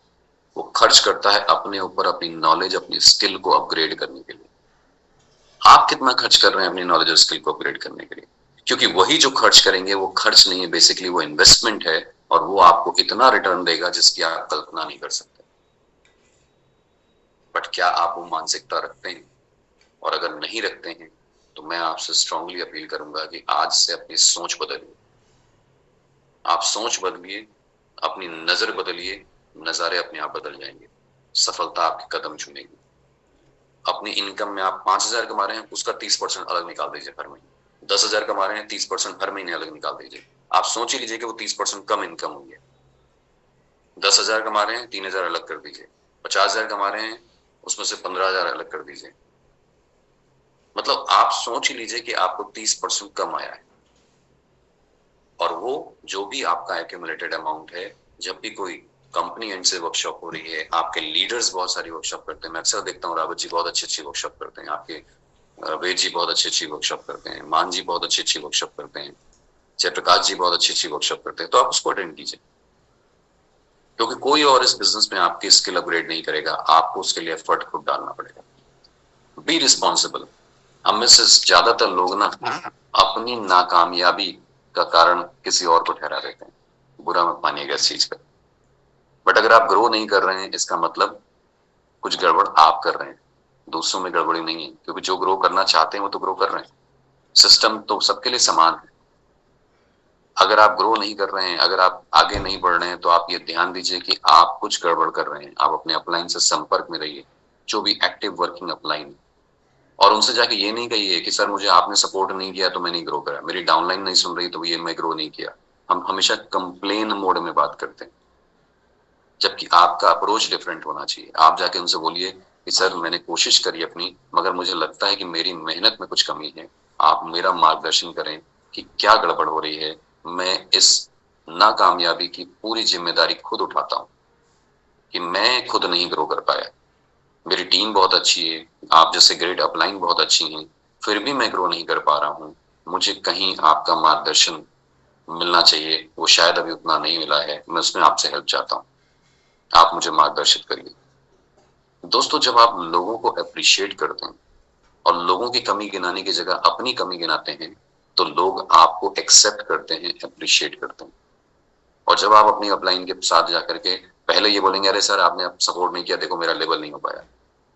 वो खर्च करता है अपने ऊपर, अपनी नॉलेज, अपनी स्किल को अपग्रेड करने के लिए। आप कितना खर्च कर रहे हैं अपनी नॉलेज और स्किल को अपग्रेड करने के लिए? क्योंकि वही जो खर्च करेंगे वो खर्च नहीं है, बेसिकली वो इन्वेस्टमेंट है, और वो आपको इतना रिटर्न देगा जिसकी आप कल्पना नहीं कर सकते। बट क्या आप वो मानसिकता रखते हैं? और अगर नहीं रखते हैं तो मैं आपसे स्ट्रांगली अपील करूंगा कि आज से अपनी सोच बदलिए। आप सोच बदलिए, अपनी नजर बदलिए, नजारे अपने आप बदल जाएंगे। सफलता आपके कदम चूमेगी। अपनी इनकम में आप 5,000 कमा रहे हैं, उसका 30% अलग निकाल दीजिए हर महीने। 10,000 कमा रहे हैं, 30% हर महीने अलग निकाल दीजिए। आप सोच ही लीजिए कि वो 30% कम इनकम हुई है। 10,000 कमा रहे हैं, 3,000 अलग कर दीजिए। 50,000 कमा रहे हैं, उसमें से 15,000 अलग कर दीजिए। मतलब आप सोच ही लीजिए कि आपको 30% कम आया है। और वो जो भी आपका एक्यूमुलेटेड अमाउंट है, जब भी कोई कंपनी एंड से वर्कशॉप हो रही है, आपके लीडर्स बहुत सारी वर्कशॉप करते हैं, मैं अक्सर देखता हूँ रावत जी बहुत अच्छी अच्छी वर्कशॉप करते हैं, आपके वेद जी बहुत अच्छी अच्छी वर्कशॉप करते हैं, मान जी बहुत अच्छी अच्छी वर्कशॉप करते हैं, जयप्रकाश जी बहुत अच्छी अच्छी वर्कशॉप करते हैं, तो आप उसको अटेंड कीजिए, क्योंकि कोई और इस बिजनेस में आपकी स्किल अपग्रेड नहीं करेगा, आपको उसके लिए एफर्ट खुद डालना पड़ेगा। Be responsible. हम में से ज्यादातर लोग ना अपनी नाकामयाबी का कारण किसी और को ठहरा देते हैं, बुरा मत मानिएगा इस चीज का, बट अगर आप ग्रो नहीं कर रहे हैं इसका मतलब कुछ गड़बड़ आप कर रहे हैं, दूसरों में गड़बड़ी नहीं है, क्योंकि जो ग्रो करना चाहते हैं वो तो ग्रो कर रहे हैं, सिस्टम तो सबके लिए समान है। अगर आप ग्रो नहीं कर रहे हैं, अगर आप आगे नहीं बढ़ रहे हैं, तो आप ये ध्यान दीजिए कि आप कुछ गड़बड़ कर रहे हैं। आप अपने अपलाइन से संपर्क में रहिए, जो भी एक्टिव वर्किंग अपलाइन, और उनसे जाके ये नहीं कहिए कि सर मुझे आपने सपोर्ट नहीं किया तो मैं नहीं ग्रो करा, मेरी डाउनलाइन नहीं सुन रही तो ये मैं ग्रो नहीं किया। हम हमेशा कंप्लेन मोड में बात करते हैं, जबकि आपका अप्रोच डिफरेंट होना चाहिए। आप जाके उनसे बोलिए कि सर मैंने कोशिश करी अपनी, मगर मुझे लगता है कि मेरी मेहनत में कुछ कमी है, आप मेरा मार्गदर्शन करें कि क्या गड़बड़ हो रही है, मैं इस नाकामयाबी की पूरी जिम्मेदारी खुद उठाता हूं कि मैं खुद नहीं ग्रो कर पाया, मेरी टीम बहुत अच्छी है, आप जैसे ग्रेट अपलाइन बहुत अच्छी हैं, फिर भी मैं ग्रो नहीं कर पा रहा हूँ, मुझे कहीं आपका मार्गदर्शन मिलना चाहिए, वो शायद अभी उतना नहीं मिला है, मैं उसमें आपसे हेल्प चाहता हूँ, आप मुझे मार्गदर्शित करिए। दोस्तों, जब आप लोगों को अप्रिशिएट करते हैं और लोगों की कमी गिनाने की जगह अपनी कमी गिनाते हैं, तो लोग आपको एक्सेप्ट करते हैं, अप्रिशिएट करते हैं। और जब आप अपनी अपलाइन के साथ जाकर के पहले ये बोलेंगे अरे सर आपने सपोर्ट नहीं किया, देखो मेरा लेवल नहीं हो पाया,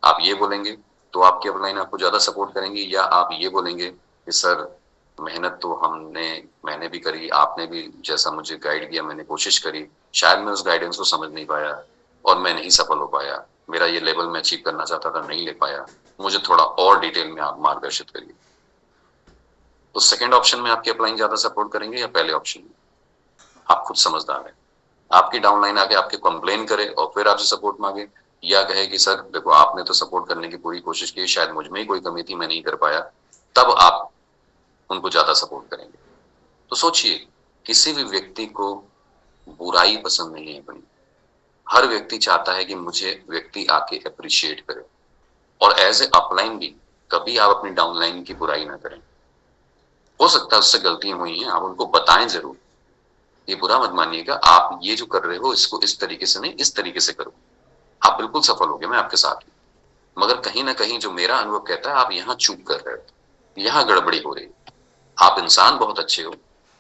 आप ये बोलेंगे तो आपकी अपलाइन आपको ज्यादा सपोर्ट करेंगे, या आप ये बोलेंगे कि सर मेहनत तो मैंने भी करी, आपने भी जैसा मुझे गाइड किया मैंने कोशिश करी, शायद मैं उस गाइडेंस को समझ नहीं पाया और मैं नहीं सफल हो पाया, मेरा ये लेवल मैं अचीव करना चाहता था नहीं ले पाया, मुझे थोड़ा और डिटेल में आप मार्गदर्शित करिए। तो सेकंड ऑप्शन में आपकी अपलाइन ज्यादा सपोर्ट करेंगे या पहले ऑप्शन में? आप खुद समझदार हैं। आपकी डाउनलाइन आके आपके कंप्लेन करे और फिर आपसे सपोर्ट मांगे, या कहे कि सर देखो आपने तो सपोर्ट करने की पूरी कोशिश की, शायद मुझ में ही कोई कमी थी मैं नहीं कर पाया, तब आप उनको ज्यादा सपोर्ट करेंगे। तो सोचिए, किसी भी व्यक्ति को बुराई पसंद नहीं है अपनी, हर व्यक्ति चाहता है कि मुझे व्यक्ति आके अप्रिशिएट करे, और एज ए अपलाइन भी कभी आप अपनी डाउनलाइन की बुराई ना करें। हो सकता है उससे गलतियां हुई हैं, आप उनको बताएं जरूर, ये बुरा मत मानिएगा, आप ये जो कर रहे हो इसको इस तरीके से नहीं इस तरीके से करो, आप बिल्कुल सफल होगे, मैं आपके साथ हूं। मगर कहीं ना कहीं जो मेरा अनुभव कहता है आप यहाँ चूक कर रहे हो, यहाँ गड़बड़ी हो रही है, आप इंसान बहुत अच्छे हो,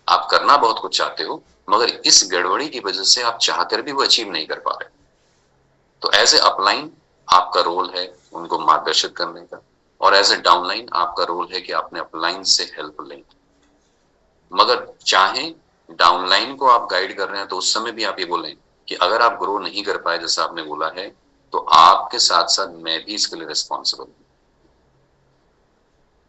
आप करना बहुत कुछ चाहते हो, मगर इस गड़बड़ी की वजह से आप चाहकर भी वो अचीव नहीं कर पा रहे। तो एज ए अपलाइन आपका रोल है उनको मार्गदर्शित करने का, और एज ए डाउनलाइन आपका रोल है कि आपने अपलाइन से हेल्प लें। मगर चाहें डाउनलाइन को आप गाइड कर रहे हैं तो उस समय भी आप ये बोलें कि अगर आप ग्रो नहीं कर पाए जैसा आपने बोला है, तो आपके साथ साथ मैं भी इसके लिए रिस्पॉन्सिबल हूं।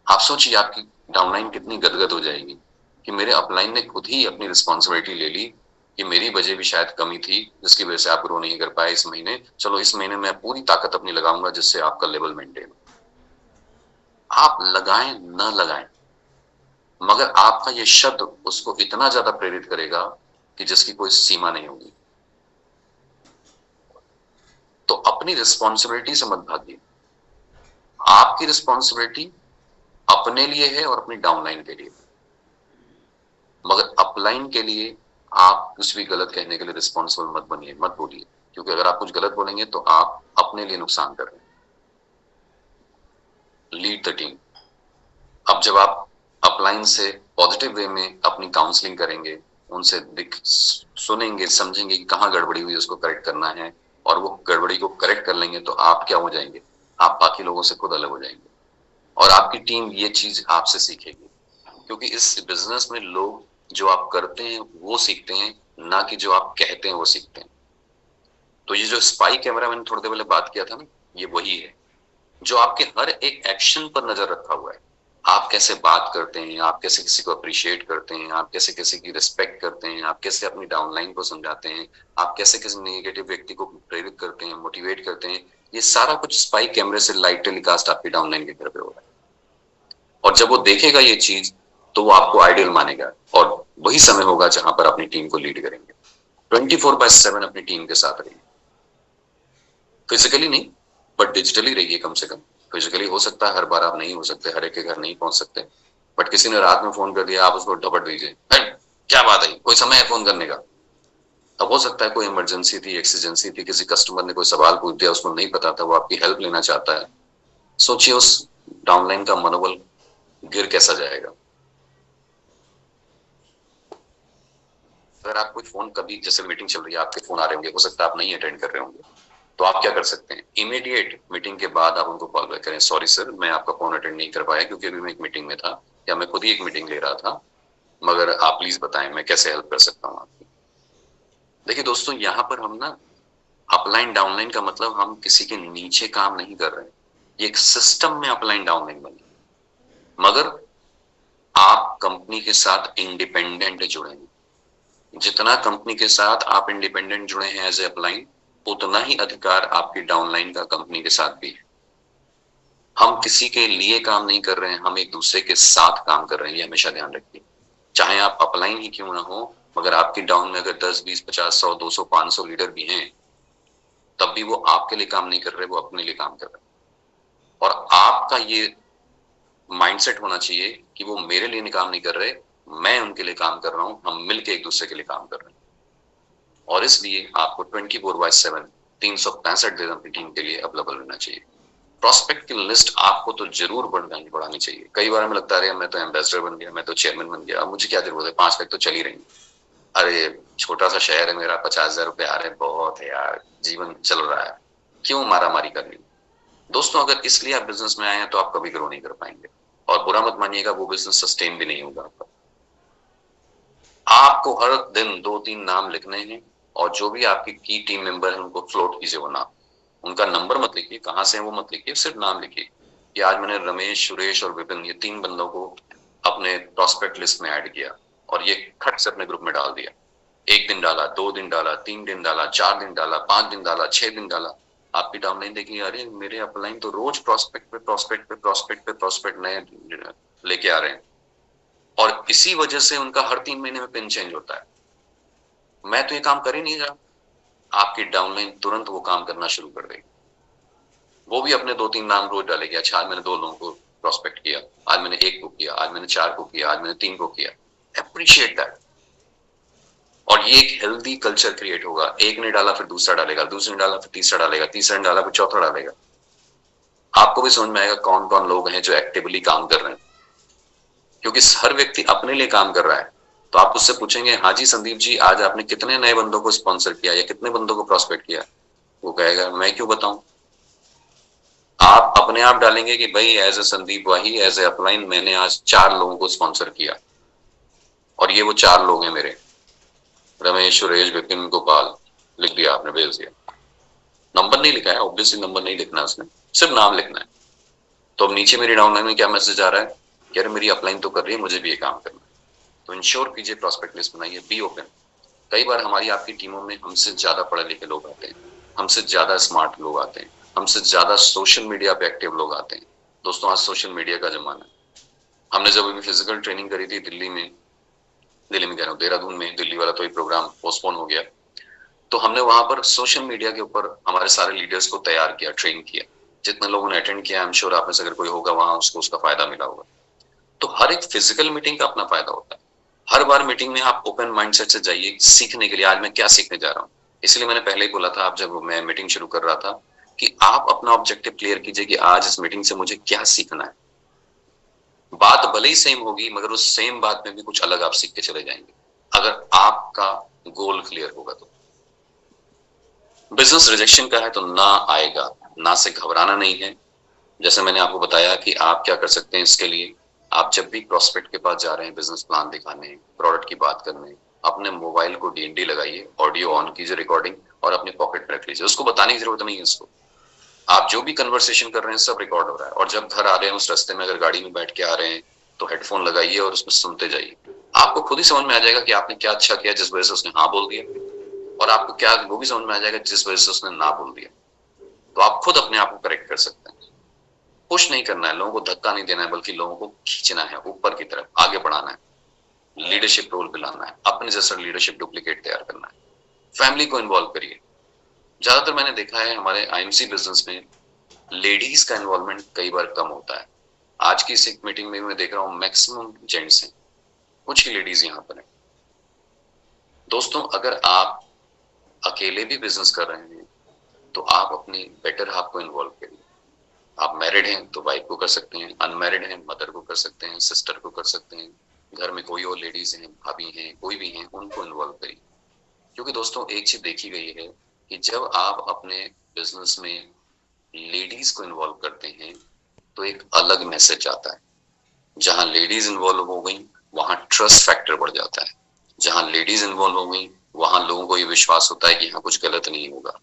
आप सोचिए आपकी डाउनलाइन कितनी गदगद हो जाएगी कि मेरे अपलाइन ने खुद ही अपनी रिस्पॉन्सिबिलिटी ले ली कि मेरी वजह भी शायद कमी थी जिसकी वजह से आप ग्रो नहीं कर पाए इस महीने, चलो इस महीने मैं पूरी ताकत अपनी लगाऊंगा जिससे आपका लेवल मेंटेन हो। आप लगाएं न लगाएं, मगर आपका ये शब्द उसको इतना ज्यादा प्रेरित करेगा कि जिसकी कोई सीमा नहीं होगी। तो अपनी रिस्पॉन्सिबिलिटी से मत भागिए, आपकी रिस्पॉन्सिबिलिटी अपने लिए है और अपनी डाउनलाइन के लिए, मगर अपलाइन के लिए आप कुछ भी गलत कहने के लिए रिस्पॉन्सिबल मत बनिए, मत बोलिए, क्योंकि अगर आप कुछ गलत बोलेंगे तो आप अपने लिए नुकसान कर रहे हैं। Lead the team. अब जब आप अपलाइन से पॉजिटिव वे में अपनी काउंसलिंग करेंगे, उनसे सुनेंगे, समझेंगे कि कहाँ गड़बड़ी हुई उसको करेक्ट करना है, और वो गड़बड़ी को करेक्ट कर लेंगे, तो आप क्या हो जाएंगे, आप बाकी लोगों से खुद अलग हो जाएंगे, और आपकी टीम ये चीज आपसे सीखेगी। क्योंकि इस बिजनेस में लोग जो आप करते हैं वो सीखते हैं, ना कि जो आप कहते हैं वो सीखते हैं। तो ये जो स्पाई कैमरा मैंने थोड़ी देर पहले बात किया था ना, ये वही है जो आपके हर एक एक्शन पर नजर रखा हुआ है। आप कैसे बात करते हैं, आप कैसे किसी को अप्रिशिएट करते हैं, आप कैसे किसी की रिस्पेक्ट करते हैं, आप कैसे अपनी डाउनलाइन को समझाते हैं, आप कैसे किसी नेगेटिव व्यक्ति को प्रेरित करते हैं, मोटिवेट करते हैं, ये सारा कुछ स्पाई कैमरे से लाइव टेलीकास्ट आपकी डाउनलाइन के घर पे हो रहा है। और जब वो देखेगा ये चीज तो वो आपको आइडियल मानेगा, और वही समय होगा जहां पर अपनी टीम को लीड करेंगे। 24/7 अपनी टीम के साथ रहिए, फिजिकली नहीं बट डिजिटली रहिए कम से कम। फिजिकली हो सकता है हर बार आप नहीं हो सकते, हर एक के घर नहीं पहुंच सकते, बट किसी ने रात में फोन कर दिया, आप उसको डपट दीजिए, क्या बात है, कोई समय है फोन करने का। अब हो सकता है कोई इमरजेंसी थी, एक्सीजेंसी थी, किसी कस्टमर ने कोई सवाल पूछ दिया, उसको नहीं पता था, वो आपकी हेल्प लेना चाहता है। सोचिए उस डाउनलाइन का मनोबल गिर कैसा जाएगा। अगर आप कोई फोन, कभी जैसे मीटिंग चल रही है, आपके फोन आ रहे होंगे, हो सकता है आप नहीं अटेंड कर रहे होंगे, तो आप क्या कर सकते हैं, इमीडिएट मीटिंग के बाद आप उनको कॉल बैक करें, सॉरी सर मैं आपका फोन अटेंड नहीं कर पाया क्योंकि अभी मैं एक मीटिंग में था, या मैं खुद ही एक मीटिंग ले रहा था, मगर आप प्लीज बताएं मैं कैसे हेल्प कर सकता हूँ आपकी। देखिए दोस्तों, यहाँ पर हम ना अपलाइन डाउनलाइन का मतलब हम किसी के नीचे काम नहीं कर रहे हैं, ये एक सिस्टम में अपलाइन डाउनलाइन बनी, मगर आप कंपनी के साथ इंडिपेंडेंट जुड़े हैं। जितना कंपनी के साथ आप इंडिपेंडेंट जुड़े हैं एज ए अपलाइन, उतना ही अधिकार आपकी डाउनलाइन का कंपनी के साथ भी है। हम किसी के लिए काम नहीं कर रहे हैं, हम एक दूसरे के साथ काम कर रहे हैं, ये हमेशा ध्यान रखिए। चाहे आप अपलाइन ही क्यों ना हो, मगर आपकी डाउन में अगर 10, 20, 50, 100, 200, 500 लीडर भी हैं, तब भी वो आपके लिए काम नहीं कर रहे, वो अपने लिए काम कर रहे हैं। और आपका ये माइंडसेट होना चाहिए कि वो मेरे लिए काम नहीं कर रहे, मैं उनके लिए काम कर रहा हूं, हम मिलकर एक दूसरे के लिए काम कर रहे हैं। और इसलिए आपको 24/7 365 दिन अपनी टीम के लिए अवेलेबल रहना चाहिए। प्रोस्पेक्ट की लिस्ट आपको तो जरूर बढ़ानी चाहिए। कई बार हमें लगता है मैं तो एम्बेसडर बन गया, मैं तो चेयरमैन बन गया, अब मुझे क्या जरूरत है, 5 लाख तो चल ही रही। अरे छोटा सा शहर है मेरा, 50,000 रुपए आ रहे हैं, बहुत है यार, जीवन चल रहा है, क्यों मारा मारी करनी। दोस्तों अगर इसलिए आप बिजनेस में आए हैं तो आप कभी ग्रो नहीं कर पाएंगे, और बुरा मत मानिएगा, वो बिजनेस सस्टेन भी नहीं होगा आपका। आपको हर दिन 2-3 नाम लिखने हैं, और जो भी आपकी की टीम मेंबर है उनको फ्लोट कीजिए वो नाम। उनका नंबर मत लिखिए, कहां से है वो मत लिखिए, सिर्फ नाम लिखिए कि आज मैंने रमेश, सुरेश और विपिन, ये 3 बंदों को अपने प्रोस्पेक्ट लिस्ट में ऐड किया, और ये खट से अपने ग्रुप में डाल दिया। 1 दिन डाला, 2 दिन डाला, 3 दिन डाला, 4 दिन डाला, 5 दिन डाला, 6 दिन डाला। आपकी डाउनलाइन देखिए, अरे मेरे अपलाइन तो रोज प्रोस्पेक्ट पे प्रोस्पेक्ट पे प्रोस्पेक्ट पे प्रोस्पेक्ट नए लेके आ रहे हैं, और इसी वजह से उनका हर 3 महीने में पिन चेंज होता है। मैं तो ये काम कर ही नहीं रहा, आपकी डाउनलाइन तुरंत वो काम करना शुरू कर देगी। वो भी अपने 2-3 नाम रोज डालेगी, अच्छा आज मैंने 2 लोगों को प्रोस्पेक्ट किया, आज मैंने 1 को किया, आज मैंने 4 को किया, आज मैंने 3 को किया। Appreciate that. और ये एक हेल्दी कल्चर क्रिएट होगा। एक ने डाला फिर दूसरा डालेगा, दूसरे ने डाला फिर तीसरा डालेगा, तीसरा ने डाला फिर चौथा डालेगा। आपको भी समझ में आएगा कौन कौन लोग हैं जो एक्टिवली काम कर रहे हैं, क्योंकि हर व्यक्ति अपने लिए काम कर रहा है। तो आप उससे पूछेंगे, हाँ जी संदीप जी, आज आपने कितने नए बंदों को स्पॉन्सर किया या कितने बंदों को प्रोस्पेक्ट किया, वो कहेगा मैं क्यों बताऊं। आप अपने आप डालेंगे कि भाई as a Sandeep Wahi, as a upline, मैंने आज 4 लोगों को स्पॉन्सर किया, और ये वो 4 लोग हैं मेरे, रमेश, सुरेश, विपिन, गोपाल, लिख दिया आपने, भेज दिया। नंबर नहीं लिखा है, ऑब्वियसली नंबर नहीं लिखना है उसने, सिर्फ नाम लिखना है। तो अब नीचे मेरी डाउनलाइन में क्या मैसेज आ रहा है कि अरे मेरी अपलाइन तो कर रही है, मुझे भी ये काम करना है। तो इंश्योर कीजिए, प्रोस्पेक्ट लिस्ट बनाइए, बी ओपन। कई बार हमारी आपकी टीमों में हमसे ज्यादा पढ़े लिखे लोग आते हैं, हमसे ज्यादा स्मार्ट लोग आते हैं, हमसे ज्यादा सोशल मीडिया पे एक्टिव लोग आते हैं। दोस्तों आज सोशल मीडिया का जमाना है। हमने जब अभी फिजिकल ट्रेनिंग करी थी दिल्ली में कह रहा हूँ, देहरादून में, दिल्ली वाला तो ये प्रोग्राम पोस्टपोन हो गया, तो हमने वहां पर सोशल मीडिया के ऊपर हमारे सारे लीडर्स को तैयार किया, ट्रेन किया। जितने लोगों ने अटेंड किया, आई एम श्योर आप में से अगर कोई होगा वहां, उसको उसका फायदा मिला होगा। तो हर एक फिजिकल मीटिंग का अपना फायदा होता है। हर बार मीटिंग में आप ओपन माइंडसेट से जाइए सीखने के लिए, आज मैं क्या सीखने जा रहा हूँ। इसलिए मैंने पहले ही बोला था, आप जब मैं मीटिंग शुरू कर रहा था, कि आप अपना ऑब्जेक्टिव क्लियर कीजिए कि आज इस मीटिंग से मुझे क्या सीखना है। बात भले ही सेम होगी, मगर उस सेम बात में भी कुछ अलग आप सीख के चले जाएंगे, अगर आपका गोल क्लियर होगा तो। बिजनेस रिजेक्शन का है तो ना आएगा, ना से घबराना नहीं है। जैसे मैंने आपको बताया कि आप क्या कर सकते हैं इसके लिए, आप जब भी प्रोस्पेक्ट के पास जा रहे हैं बिजनेस प्लान दिखाने, प्रोडक्ट की बात करने, अपने मोबाइल को डीएनडी लगाइए, ऑडियो ऑन कीजिए, रिकॉर्डिंग, और अपने पॉकेट में रख लीजिए। उसको बताने की जरूरत नहीं है उसको। आप जो भी कन्वर्सेशन कर रहे हैं सब रिकॉर्ड हो रहा है, और जब घर आ रहे हैं उस रास्ते में अगर गाड़ी में बैठ के आ रहे हैं तो हेडफोन लगाइए और उसमें सुनते जाइए। आपको खुद ही समझ में आ जाएगा कि आपने क्या अच्छा किया जिस वजह से उसने हाँ बोल दिया, और आपको क्या वो भी समझ में आ जाएगा जिस वजह से उसने ना बोल दिया। तो आप खुद अपने आप को करेक्ट कर सकते हैं। पुश नहीं करना है, लोगों को धक्का नहीं देना है, बल्कि लोगों को खींचना है ऊपर की तरफ, आगे बढ़ाना है। लीडरशिप रोल पे लाना है, अपने जैसा लीडरशिप डुप्लीकेट तैयार करना है, फैमिली को इन्वॉल्व करिए। ज्यादातर मैंने देखा है हमारे आईएमसी बिजनेस में लेडीज का इन्वॉल्वमेंट कई बार कम होता है। आज की इस मीटिंग में मैं देख रहा हूँ मैक्सिमम जेंट्स हैं, कुछ ही लेडीज यहाँ पर हैं। दोस्तों, अगर आप अकेले भी बिजनेस कर रहे हैं तो आप अपनी बेटर हाफ को इन्वॉल्व करिए। आप मैरिड हैं तो वाइफ को कर सकते हैं, अनमैरिड हैं मदर को कर सकते हैं, सिस्टर को कर सकते हैं, घर में कोई और लेडीज हैं, भाभी हैं, कोई भी हैं, उनको इन्वॉल्व करिए। क्योंकि दोस्तों एक चीज देखी गई है कि जब आप अपने बिजनेस में लेडीज को इन्वॉल्व करते हैं तो एक अलग मैसेज आता है। जहां लेडीज इन्वॉल्व हो गई वहां ट्रस्ट फैक्टर बढ़ जाता है। जहां लेडीज इन्वॉल्व हो गई वहां लोगों को ये विश्वास होता है कि यहाँ कुछ गलत नहीं होगा।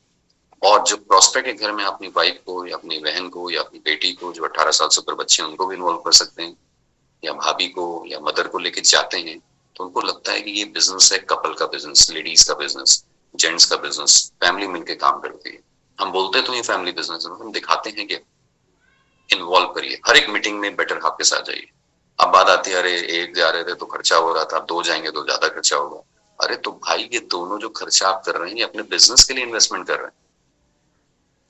और जो प्रोस्पेक्ट के घर में अपनी वाइफ को या अपनी बहन को या अपनी बेटी को, जो 18 साल से ऊपर बच्चे हैं, उनको भी इन्वॉल्व कर सकते हैं, या भाभी को या मदर को लेके जाते हैं, तो उनको लगता है कि ये बिजनेस है, कपल का बिजनेस, लेडीज का बिजनेस, जेंट्स का बिजनेस, फैमिली मिलकर काम करती है। हम बोलते तो ये फैमिली बिजनेस है, हम दिखाते हैं कि इन्वॉल्व करिए। हर एक मीटिंग में बेटर हाफ के साथ जाइए। अब बात आती है, अरे एक जा रहे थे तो खर्चा हो रहा था, अब दो जाएंगे तो ज्यादा खर्चा होगा। अरे तो भाई, ये दोनों जो खर्चा आप कर रहे हैं ये अपने बिजनेस के लिए इन्वेस्टमेंट कर रहे हैं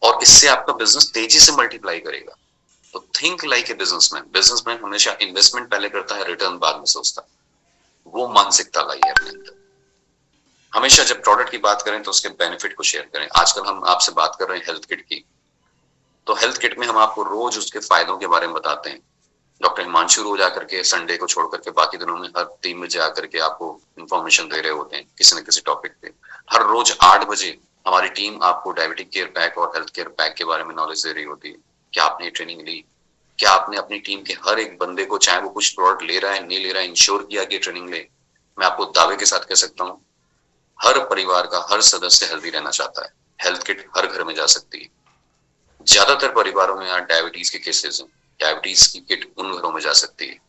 और इससे आपका बिजनेस तेजी से मल्टीप्लाई करेगा। तो think like a businessman. Businessman हमेशा इन्वेस्टमेंट पहले करता है, रिटर्न बाद में सोचता है। वो मानसिकता लाइए अपने अंदर। हमेशा जब प्रोडक्ट की बात करें तो उसके बेनिफिट को शेयर करें। आजकल हम आपसे बात कर रहे हैं हेल्थ किट की, तो हेल्थ किट में हम आपको रोज उसके फायदों के बारे में बताते हैं। डॉक्टर हिमांशु रोज आकर के संडे को छोड़ करके बाकी दिनों में हर 3 बजे आकर के आपको इन्फॉर्मेशन दे रहे होते हैं किसी न किसी टॉपिक पे। हर रोज 8 बजे हमारी टीम आपको डायबिटिक केयर पैक और हेल्थ केयर पैक के बारे में नॉलेज दे रही होती है। क्या आपने ट्रेनिंग ली? क्या आपने अपनी टीम के हर एक बंदे को, चाहे वो कुछ प्रोडक्ट ले रहा है नहीं ले रहा है, इंश्योर किया कि ट्रेनिंग ले? मैं आपको दावे के साथ कह सकता हूँ, हर परिवार का हर सदस्य हेल्दी रहना चाहता है। हेल्थ किट हर घर में जा सकती है। ज्यादातर परिवारों में यहाँ डायबिटीज के केसेस हैं। डायबिटीज की किट उन घरों में जा सकती है,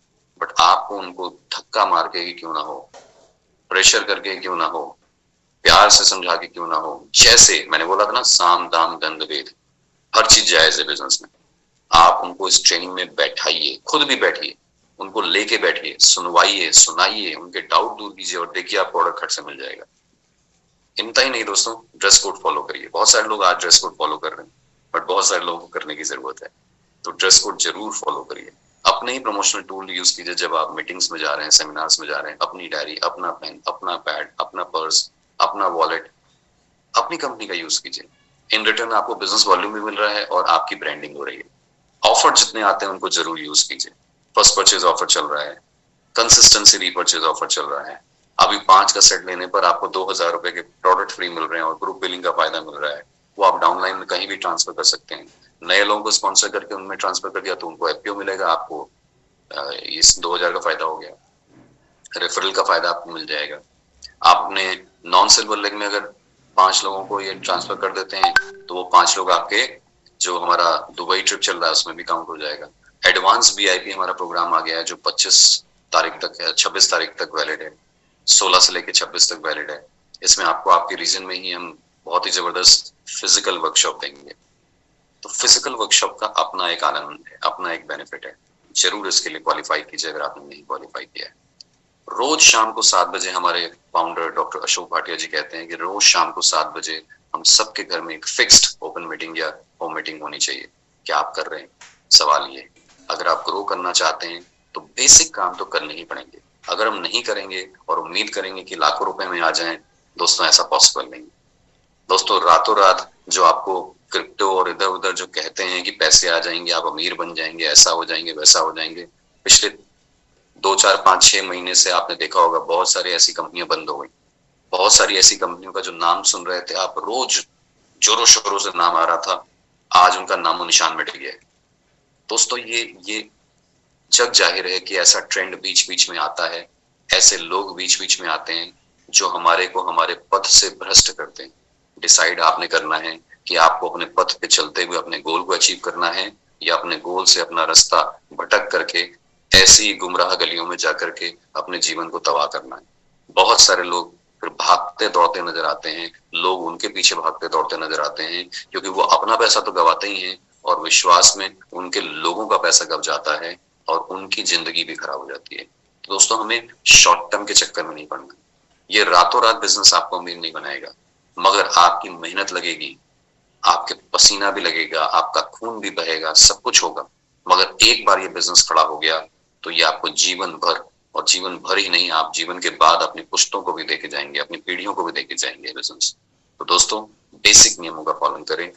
बट आपको उनको धक्का मार के क्यों ना हो, प्रेशर करके क्यों ना हो, प्यार से समझा के क्यों ना हो, जैसे मैंने बोला था ना, साम दाम दंड भेद, हर चीज जायज है बिजनेस में। आप उनको इस ट्रेनिंग में बैठाइए, खुद भी बैठिए, उनको लेके बैठिए, सुनवाइए, सुनाइए, उनके डाउट दूर कीजिए और देखिए आप प्रोडक्ट खट से मिल जाएगा। इतना ही नहीं दोस्तों, ड्रेस कोड फॉलो करिए। बहुत सारे लोग आज ड्रेस कोड फॉलो कर रहे हैं, बट बहुत सारे लोगों को करने की जरूरत है। तो ड्रेस कोड जरूर फॉलो करिए। अपने ही प्रमोशनल टूल यूज कीजिए। जब आप मीटिंग्स में जा रहे हैं, सेमिनार्स में जा रहे हैं, अपनी डायरी, अपना पेन, अपना पैड, अपना पर्स, अपना वॉलेट, अपनी कंपनी का यूज कीजिए। इन रिटर्न आपको बिजनेस वॉल्यूम भी मिल रहा है और आपकी ब्रांडिंग हो रही है। ऑफर जितने आते हैं उनको जरूर यूज कीजिए। फर्स्ट परचेज ऑफर चल रहा है, कंसिस्टेंसी रीपरचेज ऑफर चल रहा है। अभी 5 का सेट लेने पर आपको 2000 रुपए के प्रोडक्ट फ्री मिल रहे हैं और ग्रुप बिलिंग का फायदा मिल रहा है। वो आप डाउनलाइन में कहीं भी ट्रांसफर कर सकते हैं। नए लोगों को स्पॉन्सर करके उनमें ट्रांसफर कर दिया तो उनको एफपीओ मिलेगा, आपको इस 2000 का फायदा हो गया। रेफरल का फायदा आपको मिल जाएगा। आप अपने नॉन सिल्वर लेग में अगर 5 लोगों को ये ट्रांसफर कर देते हैं तो वो 5 लोग आपके, जो हमारा दुबई ट्रिप चल रहा है उसमें भी काउंट हो जाएगा। एडवांस वीआईपी हमारा प्रोग्राम आ गया है जो 25 तारीख तक है, 26 तारीख तक वैलिड है, 16 से लेकर 26 तक वैलिड है। इसमें आपको आपके रीजन में ही हम बहुत ही जबरदस्त फिजिकल वर्कशॉप देंगे। तो फिजिकल वर्कशॉप का अपना एक आनंद है, अपना एक बेनिफिट है। जरूर इसके लिए क्वालिफाई कीजिए अगर आपने नहीं क्वालिफाई किया है। रोज शाम को 7 बजे हमारे फाउंडर डॉक्टर अशोक भाटिया जी कहते हैं कि रोज शाम को 7 बजे हम सबके घर में एक फिक्स्ड ओपन मीटिंग या होम मीटिंग होनी चाहिए। क्या आप कर रहे हैं? सवाल ये, अगर आप ग्रो करना चाहते हैं तो बेसिक काम तो करने ही पड़ेंगे। अगर हम नहीं करेंगे और उम्मीद करेंगे कि लाखों रुपए में आ जाएं, दोस्तों ऐसा पॉसिबल नहीं। दोस्तों रातों रात जो आपको क्रिप्टो और इधर उधर जो कहते हैं कि पैसे आ जाएंगे, आप अमीर बन जाएंगे, ऐसा हो जाएंगे, वैसा हो जाएंगे, पिछले 2 4 5 6 महीने से आपने देखा होगा बहुत सारी ऐसी कंपनियां बंद हो गई। बहुत सारी ऐसी कंपनियों का जो नाम सुन रहे थे आप, रोज जोरों शोरों से नाम आ रहा था, आज उनका नामो निशान मिट गया है। दोस्तों ये जग जाहिर है कि ऐसा ट्रेंड बीच बीच में आता है, ऐसे लोग बीच बीच में आते हैं जो हमारे को हमारे पथ से भ्रष्ट करते हैं। डिसाइड आपने करना है कि आपको अपने पथ पे चलते हुए अपने गोल को अचीव करना है या अपने गोल से अपना रास्ता भटक करके ऐसी गुमराह गलियों में जाकर के अपने जीवन को तबाह करना है। बहुत सारे लोग फिर भागते दौड़ते नजर आते हैं, लोग उनके पीछे भागते दौड़ते नजर आते हैं, क्योंकि वो अपना पैसा तो गवाते ही हैं और विश्वास में उनके लोगों का पैसा गब जाता है और उनकी जिंदगी भी खराब हो जाती है। तो दोस्तों हमें शॉर्ट टर्म के चक्कर में नहीं पड़ना। ये रातों रात बिजनेस आपको अमीर नहीं बनाएगा, मगर आपकी मेहनत लगेगी, आपके पसीना भी लगेगा, आपका खून भी बहेगा, सब कुछ होगा। मगर एक बार ये बिजनेस खड़ा हो गया तो ये आपको जीवन भर, और जीवन भर ही नहीं, आप जीवन के बाद अपनी पुश्तों को भी देके जाएंगे, अपनी पीढ़ियों को भी देके जाएंगे बिजनेस। तो दोस्तों बेसिक नियमों का पालन करें,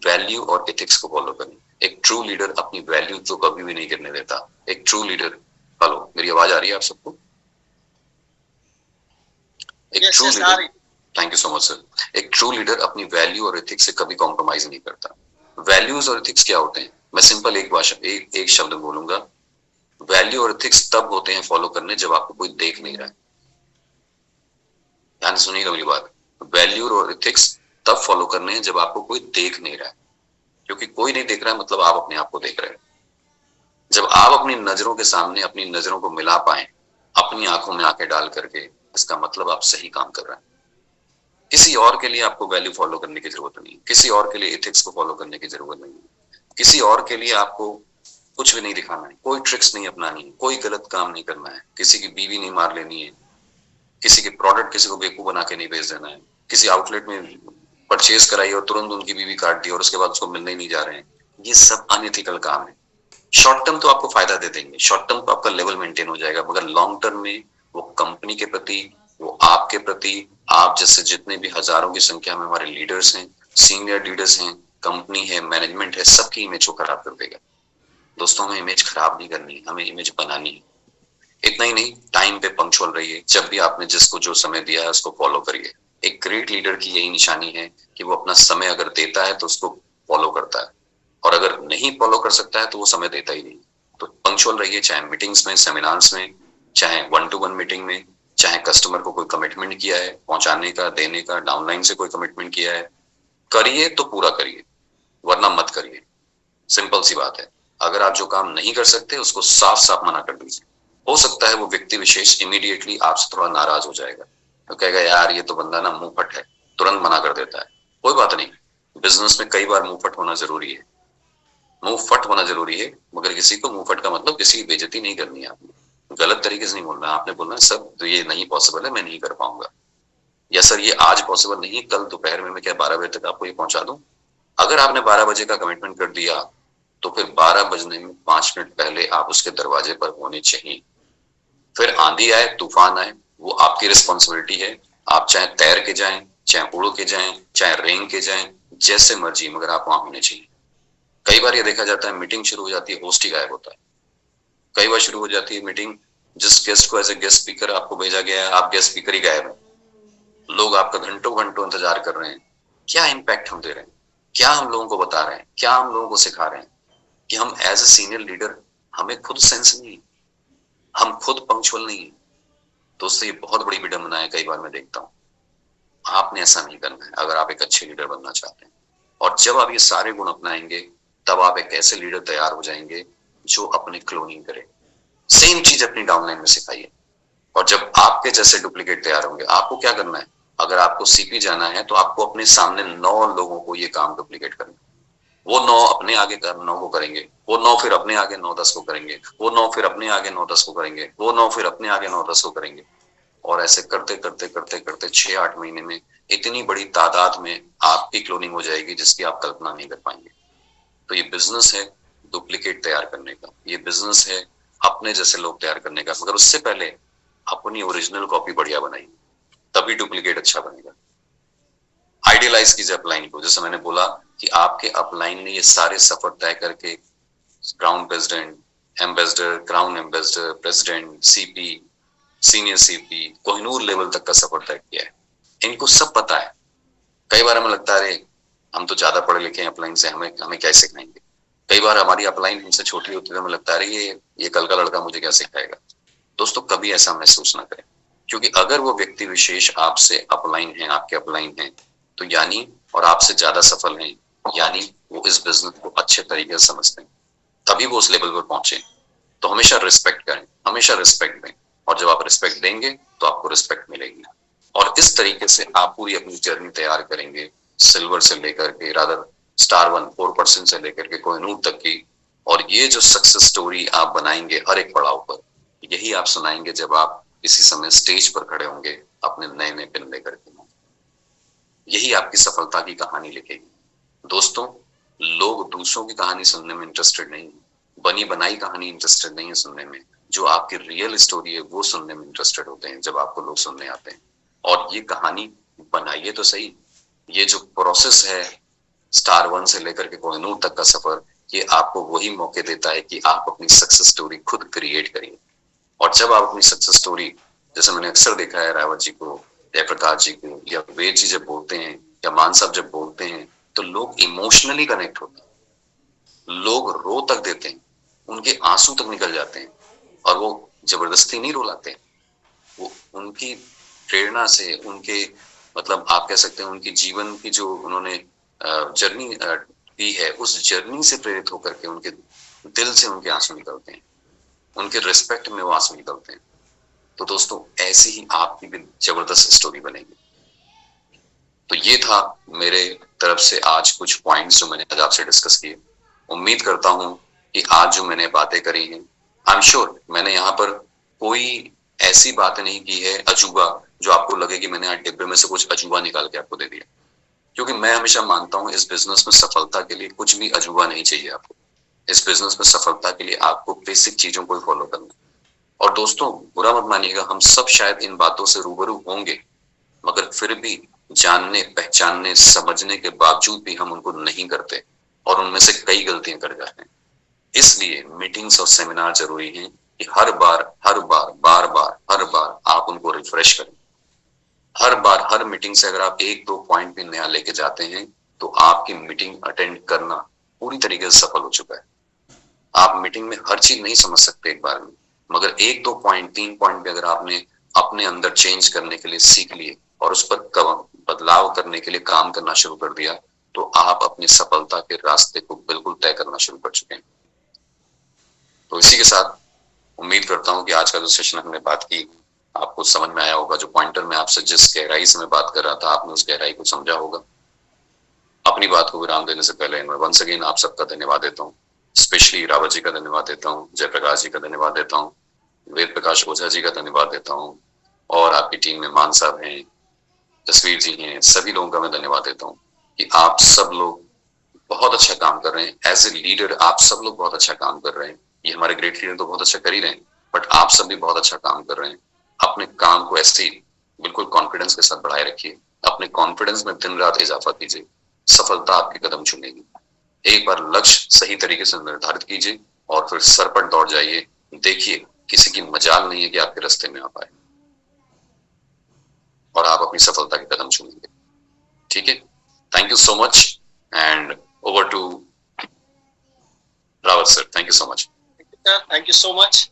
वैल्यू और एथिक्स को फॉलो करें। एक ट्रू लीडर अपनी वैल्यू तो कभी भी नहीं गिरने देता। एक ट्रू लीडर, हेलो मेरी आवाज आ रही है आप सबको? एक true leader, thank you so much sir. एक ट्रू लीडर अपनी वैल्यू और एथिक्स से कभी कॉम्प्रोमाइज नहीं करता। वैल्यूज और एथिक्स क्या होते हैं? मैं सिंपल एक भाषा एक शब्द बोलूंगा, वैल्यू और एथिक्स तब होते हैं फॉलो करने जब आपको कोई देख नहीं रहा है। ध्यान सुनिएगा मेरी बात, वैल्यू और एथिक्स तब फॉलो करने हैं जब आपको कोई देख नहीं रहा है, क्योंकि कोई नहीं देख रहा है मतलब आप अपने आप को देख रहे हैं। जब आप अपनी नजरों के सामने अपनी नजरों को मिला पाए, अपनी आंखों में आंखें डाल करके, इसका मतलब आप सही काम कर रहे हैं। किसी और के लिए आपको वैल्यू फॉलो करने की जरूरत नहीं, किसी और के लिए एथिक्स को फॉलो करने की जरूरत नहीं, किसी और के लिए आपको कुछ भी नहीं दिखाना है, कोई ट्रिक्स नहीं अपनानी है, कोई गलत काम नहीं करना है, किसी की बीवी नहीं मार लेनी है, किसी के प्रोडक्ट किसी को बेवकूफ बना के नहीं बेच देना है, किसी आउटलेट में परचेज कराई और तुरंत उनकी बीवी काट दी और उसके बाद उसको मिलने ही नहीं जा रहे हैं। ये सब अनएथिकल काम है। शॉर्ट टर्म तो आपको फायदा दे देंगे, शॉर्ट टर्म तो आपका लेवल मेंटेन हो जाएगा, मगर लॉन्ग टर्म में वो कंपनी के प्रति, वो आपके प्रति, आप जैसे जितने भी हजारों की संख्या में हमारे लीडर्स हैं, सीनियर लीडर्स हैं, कंपनी है, मैनेजमेंट है, सबकी इमेज को खराब कर देगा। दोस्तों हमें इमेज खराब नहीं करनी, हमें इमेज बनानी है। इतना ही नहीं, टाइम पे पंक्चुअल रहिए, जब भी आपने जिसको जो समय दिया है उसको फॉलो करिए। एक ग्रेट लीडर की यही निशानी है कि वो अपना समय अगर देता है तो उसको फॉलो करता है, और अगर नहीं फॉलो कर सकता है तो वो समय देता ही नहीं। तो पंक्चुअल रहिए, चाहे मीटिंग्स में, सेमिनार्स में, चाहे 1-to-1 मीटिंग में, चाहे कस्टमर को कोई कमिटमेंट किया है पहुंचाने का, देने का, डाउनलाइन से कोई कमिटमेंट किया है, करिए तो पूरा करिए, वरना मत करिए। सिंपल सी बात है। अगर आप जो काम नहीं कर सकते उसको साफ साफ मना कर दीजिए। हो सकता है वो व्यक्ति विशेष इमीडिएटली आपसे थोड़ा नाराज हो जाएगा, तो कहेगा यार ये तो बंदा ना मुंह फट है, तुरंत मना कर देता है। कोई बात नहीं, बिजनेस में कई बार मुंह फट होना जरूरी है, मुंह फट होना जरूरी है, मगर किसी को मुंह फट का मतलब किसी की बेइज्जती नहीं करनी है। आपने गलत तरीके से नहीं बोलना, आपने बोलना है सर तो ये नहीं पॉसिबल है, मैं नहीं कर पाऊंगा, या सर ये आज पॉसिबल नहीं है, कल दोपहर में मैं क्या 12 बजे तक आपको ये पहुंचा दूं। अगर आपने 12 बजे का कमिटमेंट कर दिया तो फिर 12 बजने में 5 मिनट पहले आप उसके दरवाजे पर होने चाहिए। फिर आंधी आए, तूफान आए, वो आपकी रिस्पॉन्सिबिलिटी है। आप चाहे तैर के जाएं, चाहे उड़ के जाएं, चाहे रेंग के जाएं, जैसे मर्जी, मगर आप वहां होने चाहिए। कई बार ये देखा जाता है मीटिंग शुरू हो जाती है, होस्ट ही गायब होता है। कई बार शुरू हो जाती है मीटिंग, जिस गेस्ट को एज ए गेस्ट स्पीकर आपको भेजा गया है, आप गेस्ट स्पीकर ही गायब है। लोग आपका घंटों घंटों इंतजार कर रहे हैं। क्या इम्पैक्ट हम दे रहे हैं, क्या हम लोगों को बता रहे हैं, क्या हम लोगों को सिखा रहे हैं कि हम एज ए सीनियर लीडर, हमें खुद सेंस नहीं, हम खुद पंक्चुअल नहीं है। दोस्तों ये बहुत बड़ी विडंबना है, कई बार मैं देखता हूँ। आपने ऐसा नहीं करना है अगर आप एक अच्छे लीडर बनना चाहते हैं। और जब आप ये सारे गुण अपनाएंगे तब आप एक ऐसे लीडर तैयार हो जाएंगे जो अपने क्लोनिंग करे। सेम चीज अपनी डाउनलाइन में सिखाइए, और जब आपके जैसे डुप्लीकेट तैयार होंगे, आपको क्या करना है, अगर आपको सीपी जाना है तो आपको अपने सामने 9 लोगों को ये काम डुप्लीकेट करना है। वो 9 अपने आगे 9 को करेंगे, वो 9 फिर अपने आगे 9-10 को करेंगे, वो 9 फिर अपने आगे 9-10 को करेंगे, वो 9 फिर अपने आगे 9-10 को करेंगे, और ऐसे करते करते करते करते 6-8 महीने में इतनी बड़ी तादाद में आपकी क्लोनिंग हो जाएगी जिसकी आप कल्पना नहीं कर पाएंगे। तो ये बिजनेस है डुप्लीकेट तैयार करने का, ये बिजनेस है अपने जैसे लोग तैयार करने का, मगर उससे पहले अपनी ओरिजिनल कॉपी बढ़िया बनाइए, तभी डुप्लीकेट अच्छा बनेगा। आइडियलाइज कीजिए अपलाइन को, जैसे मैंने बोला कि आपके अपलाइन ने ये सारे सफर तय करके crown president, ambassador, crown ambassador, president, CP, senior CP, Kohinoor level तक का सफर तय किया है। इनको सब पता है। कई बार हमें लगता है हम तो ज्यादा पढ़े लिखे हैं अपलाइन से, हमें क्या सिखाएंगे। कई बार हमारी अपलाइन हमसे छोटी होती है, हमें लगता है ये कल का लड़का मुझे क्या सिखाएगा। दोस्तों कभी ऐसा महसूस ना करें, क्योंकि अगर वो व्यक्ति विशेष आपसे अपलाइन है, आपके अपलाइन है, तो यानी और आपसे ज्यादा सफल हैं, यानी वो इस बिजनेस को अच्छे तरीके से समझते हैं, तभी वो उस लेवल पर पहुंचे। तो हमेशा रिस्पेक्ट करें, हमेशा रिस्पेक्ट दें, और जब आप रिस्पेक्ट देंगे तो आपको रिस्पेक्ट मिलेगी। और इस तरीके से आप पूरी अपनी जर्नी तैयार करेंगे, सिल्वर से लेकर के रादर स्टार 1 4% से लेकर के कोहिनूर तक की। और ये जो सक्सेस स्टोरी आप बनाएंगे हर एक पड़ाव पर, यही आप सुनाएंगे जब आप इसी समय स्टेज पर खड़े होंगे अपने नए नए पेन लेकर के। यही आपकी सफलता की कहानी लिखेगी। दोस्तों, लोग दूसरों की कहानी सुनने में इंटरेस्टेड नहीं है, बनी बनाई कहानी इंटरेस्टेड नहीं है सुनने में। जो आपकी रियल स्टोरी है वो सुनने में इंटरेस्टेड होते हैं जब आपको लोग सुनने आते हैं। और ये कहानी बनाइए तो सही, ये जो प्रोसेस है स्टार 1 से लेकर के कोहिनूर तक का सफर, ये आपको वही मौके देता है कि आप अपनी सक्सेस स्टोरी खुद क्रिएट करिए। और जब आप अपनी सक्सेस स्टोरी, जैसे मैंने अक्सर देखा है रावत जी को, जयप्रकाश जी को, या वेद जी जब बोलते हैं, या मान साहब जब बोलते हैं, तो लोग इमोशनली कनेक्ट होते हैं, लोग रो तक देते हैं, उनके आंसू तक निकल जाते हैं। और वो जबरदस्ती नहीं रुलाते हैं, वो उनकी प्रेरणा से, उनके मतलब आप कह सकते हैं उनकी जीवन की जो उन्होंने जर्नी की है, उस जर्नी से प्रेरित होकर के उनके दिल से उनके आंसू निकलते हैं, उनके रिस्पेक्ट में वो आंसू निकलते हैं। तो दोस्तों, ऐसी ही आपकी भी जबरदस्त स्टोरी बनेगी। तो ये था मेरे तरफ से आज कुछ पॉइंट्स जो मैंने आज आपसे डिस्कस किए। उम्मीद करता हूं कि आज जो मैंने बातें करी हैं, आई एम श्योर मैंने यहाँ पर कोई ऐसी बात नहीं की है अजूबा जो आपको लगे कि मैंने आज डिब्बे में से कुछ अजूबा निकाल के आपको दे दिया। क्योंकि मैं हमेशा मानता हूं इस बिजनेस में सफलता के लिए कुछ भी अजूबा नहीं चाहिए आपको। इस बिजनेस में सफलता के लिए आपको बेसिक चीजों को फॉलो करना। और दोस्तों, बुरा मत मानिएगा, हम सब शायद इन बातों से रूबरू होंगे, मगर फिर भी जानने, पहचानने, समझने के बावजूद भी हम उनको नहीं करते और उनमें से कई गलतियां कर जाते हैं। इसलिए मीटिंग्स और सेमिनार जरूरी हैं कि हर बार हर बार आप उनको रिफ्रेश करें। हर बार हर मीटिंग से अगर आप एक दो पॉइंट भी नया लेके जाते हैं तो आपकी मीटिंग अटेंड करना पूरी तरीके से सफल हो चुका है। आप मीटिंग में हर चीज नहीं समझ सकते एक बार में, मगर एक दो पॉइंट, 3 पॉइंट भी अगर आपने अपने अंदर चेंज करने के लिए सीख लिए और उस पर बदलाव करने के लिए काम करना शुरू कर दिया, तो आप अपनी सफलता के रास्ते को बिल्कुल तय करना शुरू कर चुके हैं। तो इसी के साथ उम्मीद करता हूं कि आज का जो सेशन हमने बात की आपको समझ में आया होगा। जो पॉइंटर में आपसे जिस गहराई से मैं बात कर रहा था, आपने उस गहराई को समझा होगा। अपनी बात को विराम देने से पहले मैं वंस अगेन आप सबका धन्यवाद देता हूँ। स्पेशली रावत जी का धन्यवाद देता हूँ, जयप्रकाश जी का धन्यवाद देता हूँ, वेद प्रकाश ओझा जी का धन्यवाद देता हूँ, और आपकी टीम में मान साहब हैं, जसवीर जी हैं, सभी लोगों का मैं धन्यवाद देता हूँ कि आप सब लोग बहुत अच्छा काम कर रहे हैं। एज ए लीडर आप सब लोग बहुत अच्छा काम कर रहे हैं। ये हमारे ग्रेट लीडर तो बहुत अच्छा कर ही रहे हैं, बट आप सब भी बहुत अच्छा काम कर रहे हैं। अपने काम को ऐसे ही बिल्कुल कॉन्फिडेंस के साथ बढ़ाए रखिए, अपने कॉन्फिडेंस में दिन रात इजाफा कीजिए, सफलता आपके कदम चूमेगी। एक बार लक्ष्य सही तरीके से निर्धारित कीजिए और फिर सर पर दौड़ जाइए। देखिए, किसी की मजाल नहीं है कि आपके रास्ते में आ पाए और आप अपनी सफलता के कदम चुनेंगे। ठीक है, thank you so much and over to Rawat sir. Thank you so much. Thank you so much.